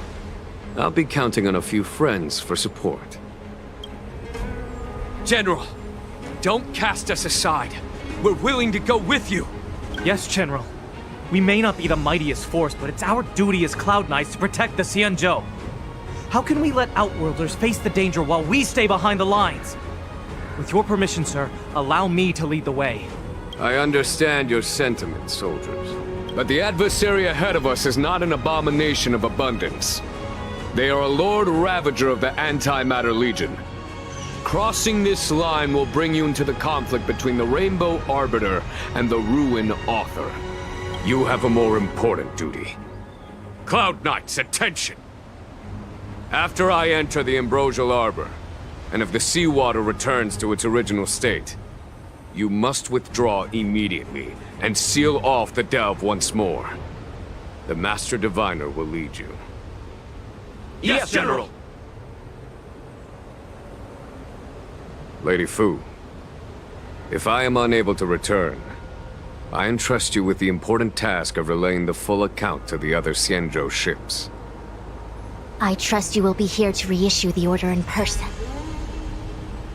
I'll be counting on a few friends for support. General, don't cast us aside. We're willing to go with you. Yes, General. We may not be the mightiest force, but it's our duty as Cloud Knights to protect the Xianzhou. How can we let Outworlders face the danger while we stay behind the lines? With your permission, sir, allow me to lead the way. I understand your sentiments, soldiers. But the adversary ahead of us is not an abomination of abundance. They are a Lord Ravager of the Antimatter Legion. Crossing this line will bring you into the conflict between the Rainbow Arbiter and the Ruin Author. You have a more important duty. Cloud Knights, attention! After I enter the Ambrosial Arbor, and if the seawater returns to its original state, you must withdraw immediately and seal off the delve once more. The Master Diviner will lead you. Yes, General! Lady Fu, if I am unable to return, I entrust you with the important task of relaying the full account to the other Xianzhou ships. I trust you will be here to reissue the order in person.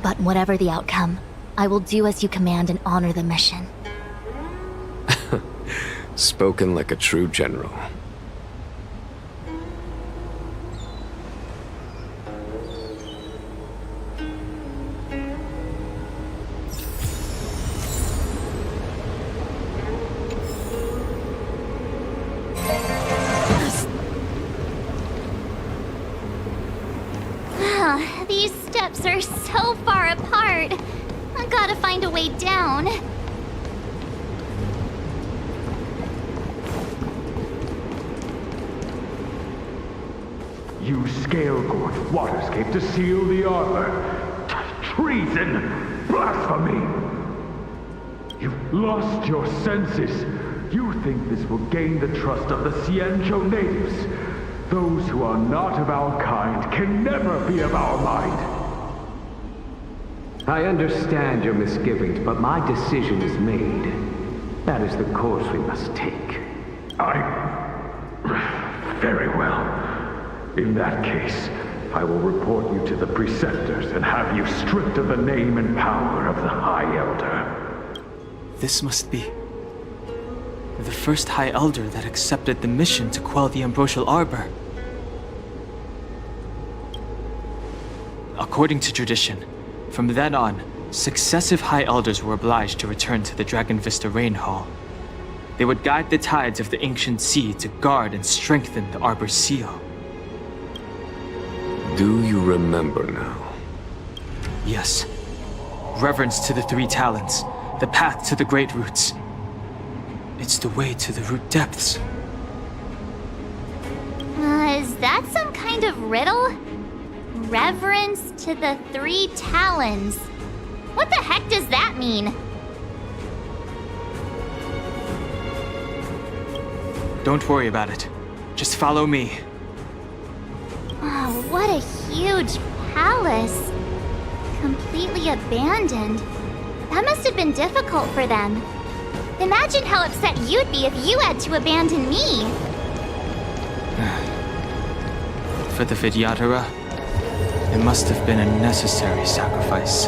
But whatever the outcome, I will do as you command and honor the mission. Spoken like a true general. These steps are so far apart. I gotta find a way down. You scale-gorge waterscape to seal the armor. Treason! Blasphemy! You've lost your senses. You think this will gain the trust of the Xianzhou natives. Those who are not of our kind can never be of our mind. I understand your misgivings, but my decision is made. That is the course we must take. Very well. In that case, I will report you to the preceptors and have you stripped of the name and power of the High Elder. This must be the first High Elder that accepted the mission to quell the Ambrosial Arbor. According to tradition, from then on, successive High Elders were obliged to return to the Dragon Vista Rain Hall. They would guide the tides of the ancient sea to guard and strengthen the Arbor's seal. Do you remember now? Yes. Reverence to the three talents, the path to the great roots. It's the way to the root depths. Is that some kind of riddle? Reverence to the three talons. What the heck does that mean? Don't worry about it. Just follow me. Oh, what a huge palace. Completely abandoned. That must have been difficult for them. Imagine how upset you'd be if you had to abandon me. For the Vidyadhara, it must have been a necessary sacrifice.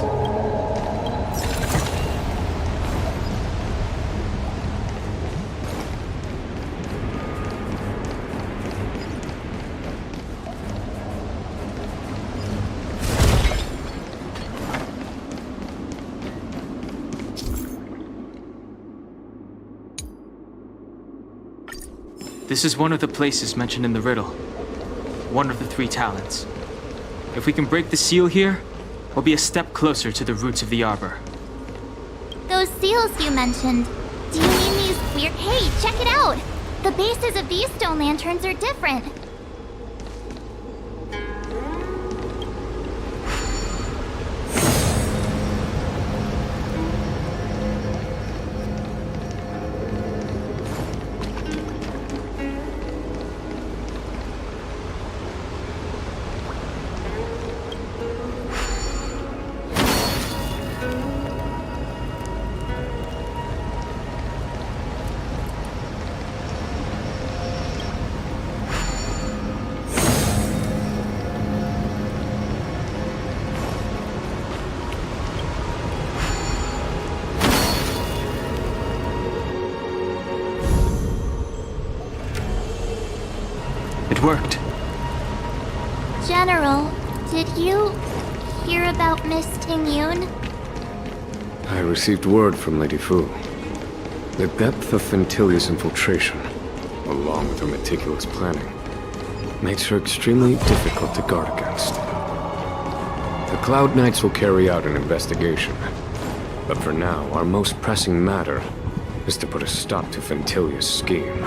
This is one of the places mentioned in the riddle. One of the three talents. If we can break the seal here, we'll be a step closer to the roots of the arbor. Those seals you mentioned, do you mean these weird... Hey, check it out! The bases of these stone lanterns are different. Worked. General, did you hear about Miss Tingyun? I received word from Lady Fu. The depth of Fentilia's infiltration, along with her meticulous planning, makes her extremely difficult to guard against. The Cloud Knights will carry out an investigation, but for now, our most pressing matter is to put a stop to Fentilia's scheme.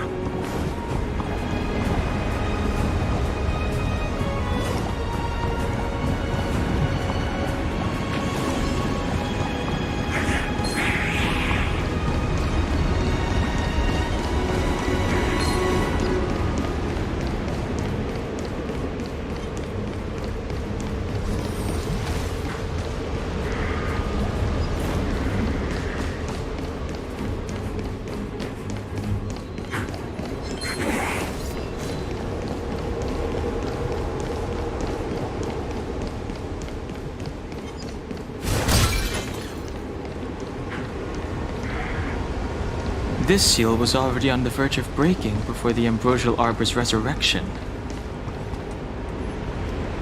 This seal was already on the verge of breaking before the Ambrosial Arbor's resurrection.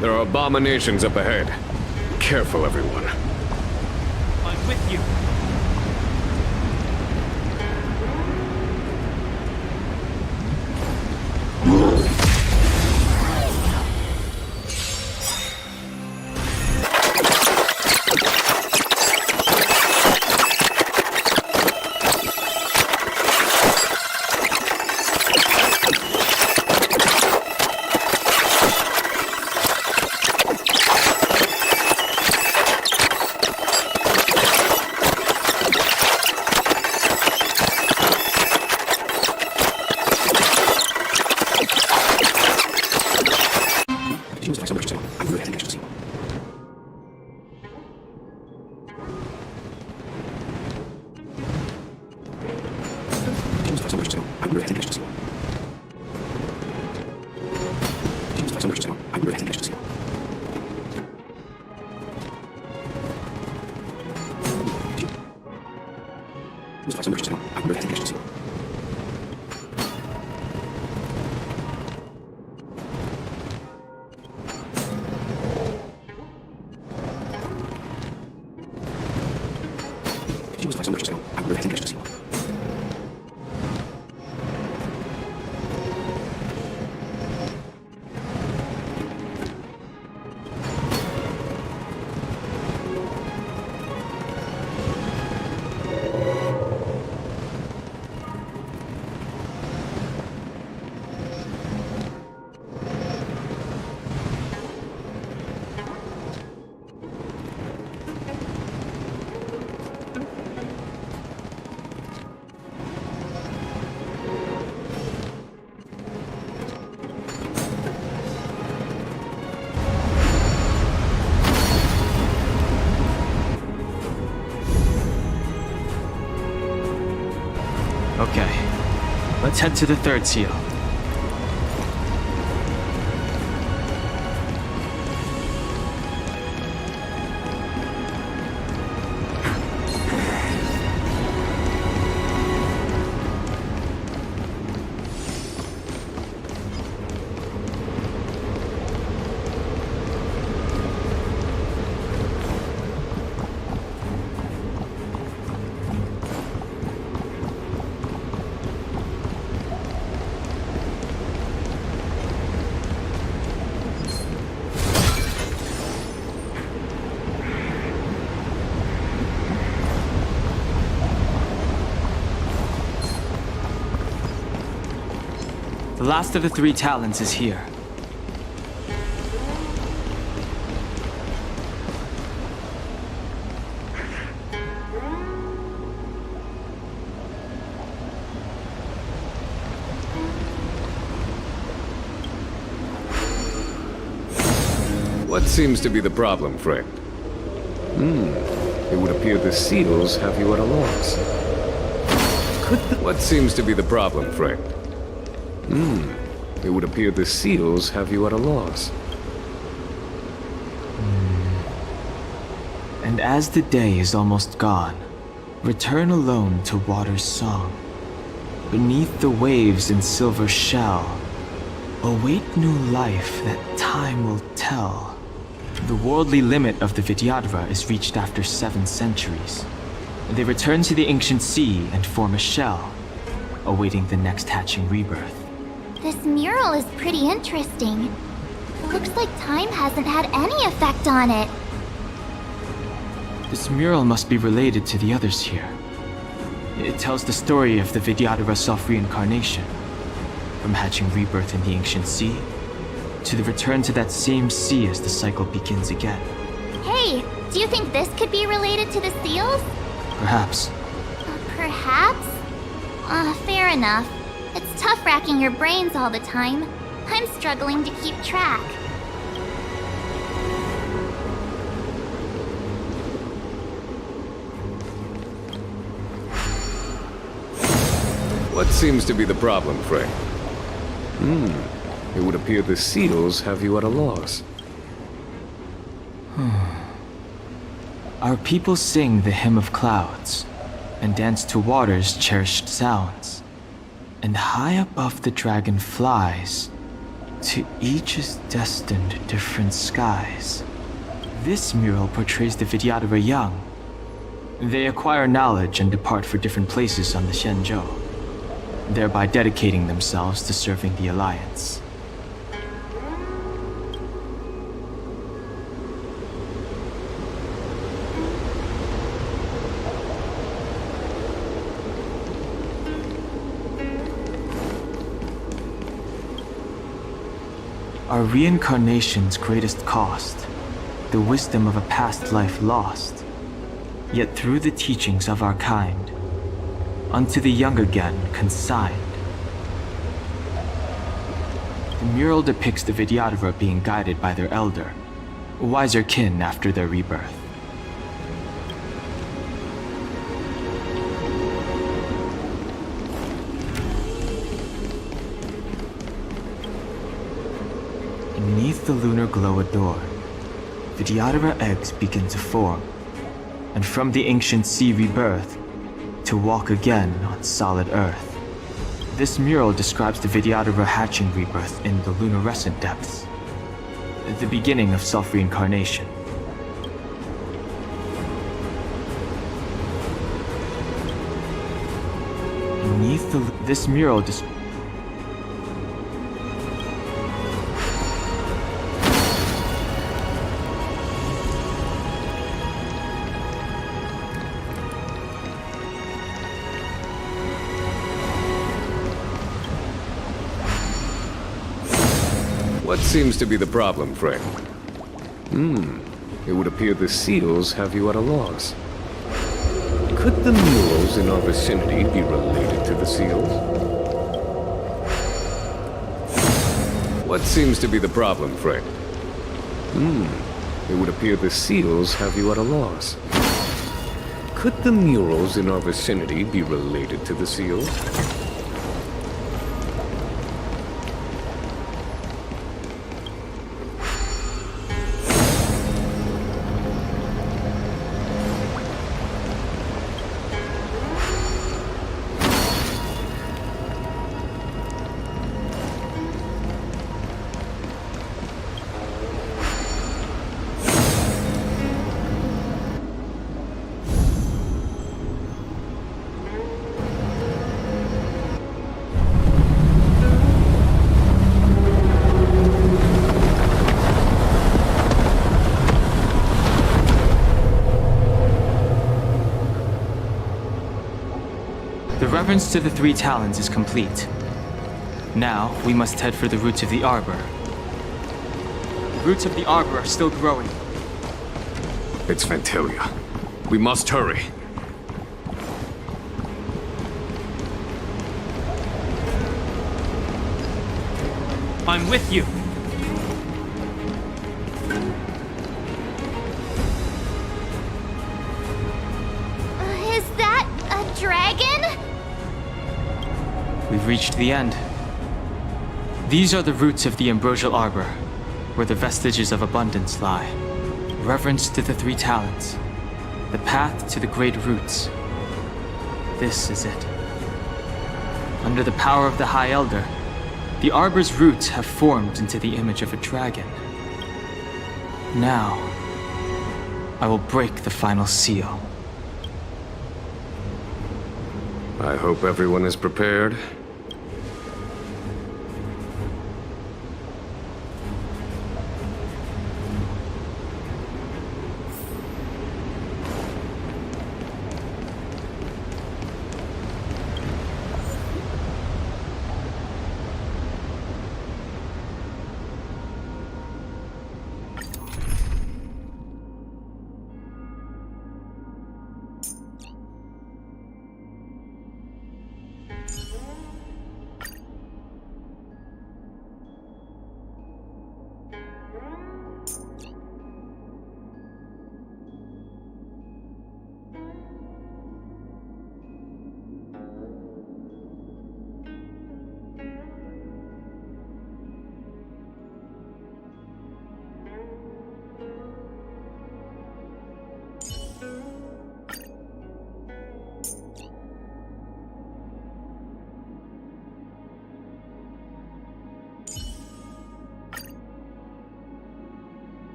There are abominations up ahead. Careful, everyone. I'm with you. Okay, let's head to the third seal. The last of the three talents is here. What seems to be the problem, friend? It would appear the seals have you at a loss. What seems to be the problem, friend? It would appear the seals have you at a loss. And as the day is almost gone, return alone to water's song. Beneath the waves in silver shell, await new life that time will tell. The worldly limit of the Vidyadhara is reached after 7 centuries. They return to the ancient sea and form a shell, awaiting the next hatching rebirth. This mural is pretty interesting. It looks like time hasn't had any effect on it. This mural must be related to the others here. It tells the story of the Vidyadhara self-reincarnation, from hatching rebirth in the ancient sea, to the return to that same sea as the cycle begins again. Hey, do you think this could be related to the seals? Perhaps. Perhaps? Fair enough. It's tough racking your brains all the time. I'm struggling to keep track. What seems to be the problem, friend? It would appear the seals have you at a loss. Our people sing the Hymn of Clouds, and dance to water's cherished sounds. And high above the dragon flies, to each is destined different skies. This mural portrays the Vidyadhara young. They acquire knowledge and depart for different places on the Xianzhou, thereby dedicating themselves to serving the Alliance. Our reincarnation's greatest cost, the wisdom of a past life lost, yet through the teachings of our kind, unto the young again consigned. The mural depicts the Vidyadhara being guided by their elder, wiser kin after their rebirth. Beneath the lunar glow adorned, Vidyadhara eggs begin to form, and from the ancient sea rebirth, to walk again on solid earth. This mural describes the Vidyadhara hatching rebirth in the lunarescent depths, the beginning of self-reincarnation. This mural What seems to be the problem, friend? It would appear the seals have you at a loss. Could the murals in our vicinity be related to the seals? What seems to be the problem, friend? It would appear the seals have you at a loss. Could the murals in our vicinity be related to the seals? The reverence to the three talons is complete. Now, we must head for the roots of the arbor. The roots of the arbor are still growing. It's Ventilia. We must hurry. I'm with you. Is that a dragon? We've reached the end. These are the roots of the ambrosial arbor, where the vestiges of abundance lie. Reverence to the three talents, the path to the great roots. This is it. Under the power of the High Elder, the arbor's roots have formed into the image of a dragon. Now, I will break the final seal. I hope everyone is prepared.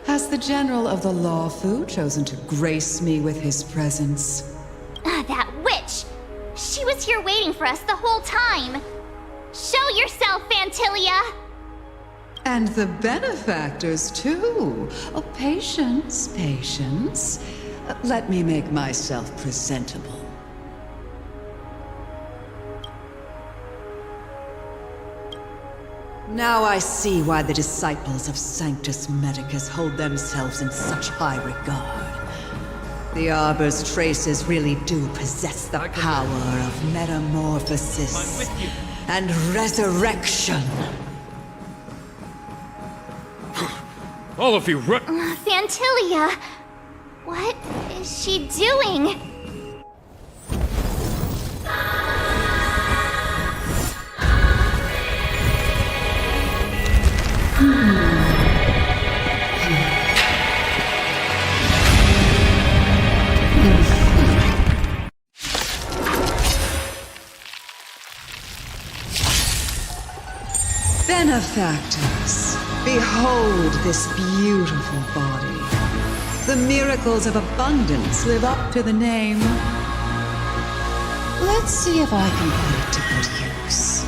Has the General of the Luofu chosen to grace me with his presence? That witch! She was here waiting for us the whole time! Show yourself, Fantilia! And the benefactors, too. Oh, patience, patience. Let me make myself presentable. Now I see why the disciples of Sanctus Medicus hold themselves in such high regard. The Arbor's traces really do possess the power of metamorphosis and resurrection. All of you Fantilia! What is she doing? Benefactors, behold this beautiful body. The miracles of abundance live up to the name. Let's see if I can put it to good use.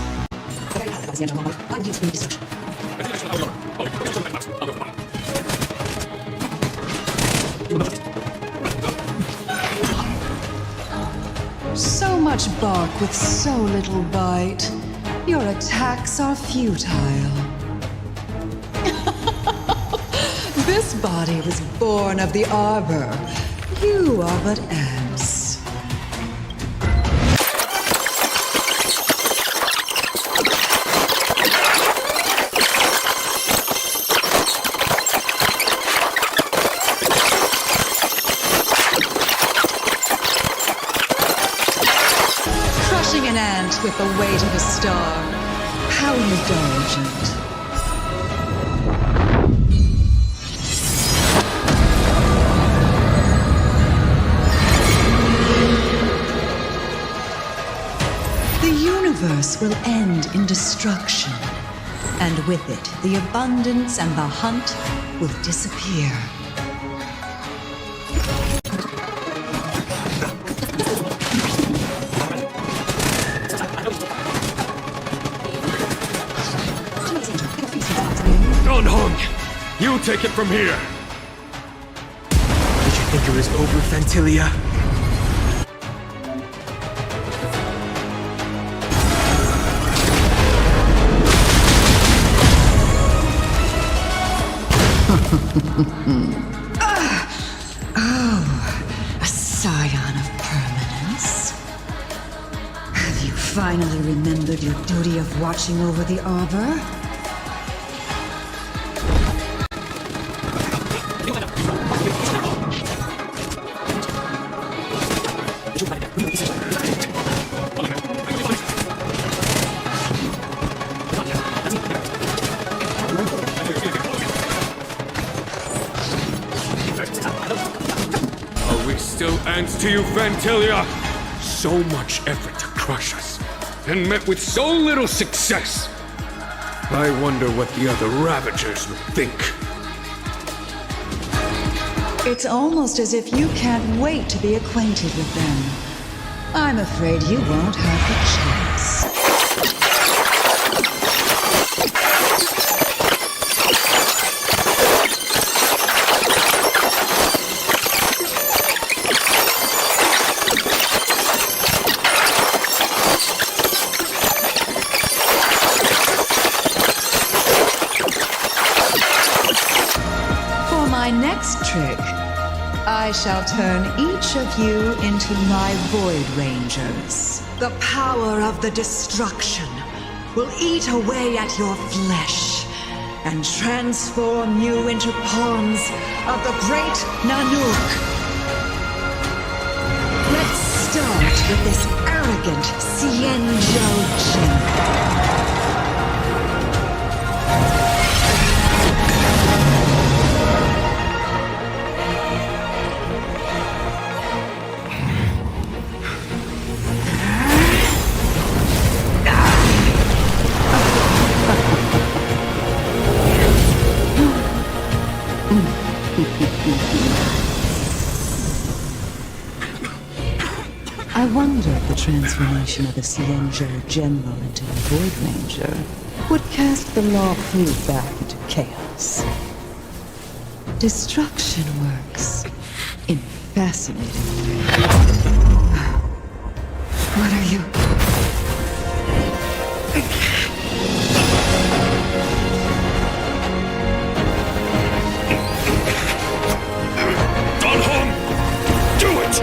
So much bark with so little bite. Your attacks are futile. This body was born of the Arbor. You are but ants. Crushing an ant with the weight of a star. How indulgent. The universe will end in destruction, and with it, the abundance and the hunt will disappear. You take it from here! Did you think it was over, Fantilia? Oh, a scion of permanence. Have you finally remembered your duty of watching over the Arbor? Are we still ants to you, Fantilia? So much effort to crush us, and met with so little success. I wonder what the other Ravagers would think. It's almost as if you can't wait to be acquainted with them. I'm afraid you won't have the chance. For my next trick, I shall turn each of you into my Void Rangers. The power of the destruction will eat away at your flesh and transform you into pawns of the great Nanook. Let's start with this arrogant Xianzhou Jin. wonder if the transformation of the Xianzhou General into a Void Ranger would cast the Luofu back into chaos. Destruction works in fascinating ways. What are you? Do it!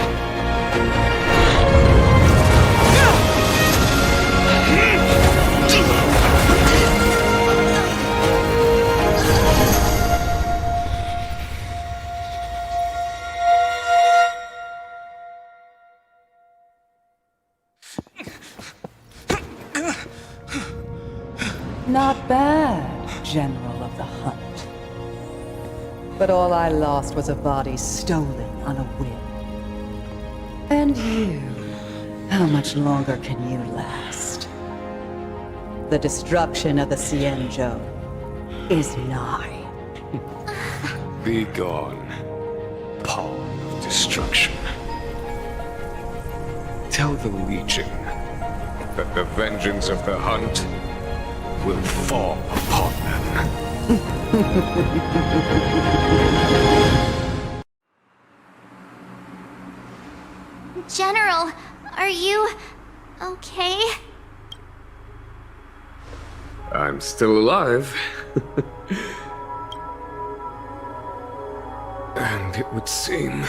Not bad, General of the Hunt. But all I lost was a body stolen on a whim. And you, how much longer can you last? The destruction of the Xianzhou is nigh. Be gone, pawn of destruction. Tell the Legion that the vengeance of the Hunt will fall upon them. General, are you okay? I'm still alive. And it would seem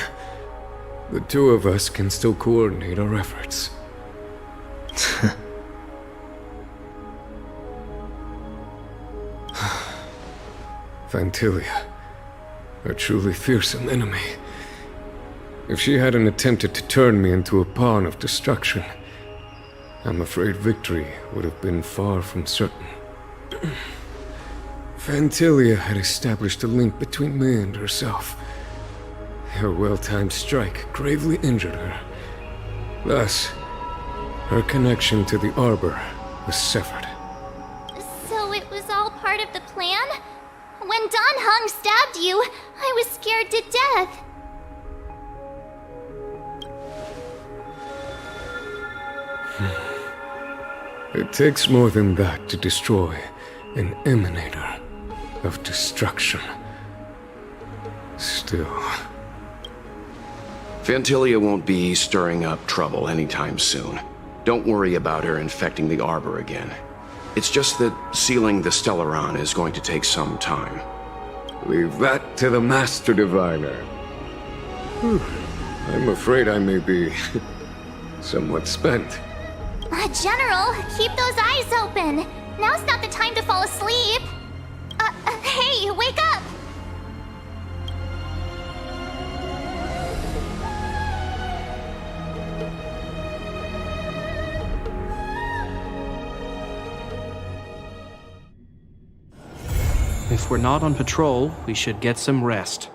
the two of us can still coordinate our efforts. Vantilia, a truly fearsome enemy. If she hadn't attempted to turn me into a pawn of destruction, I'm afraid victory would have been far from certain. Vantilia had established a link between me and herself. Her well-timed strike gravely injured her. Thus, her connection to the Arbor was severed. So it was all part of the plan? When Don Hung stabbed you, I was scared to death. It takes more than that to destroy an emanator of destruction. Still... Vantilia won't be stirring up trouble anytime soon. Don't worry about her infecting the Arbor again. It's just that sealing the Stellaron is going to take some time. Leave that to the Master Diviner. I'm afraid I may be somewhat spent. General, keep those eyes open. Now's not the time to fall asleep. Hey, wake up! If we're not on patrol, we should get some rest.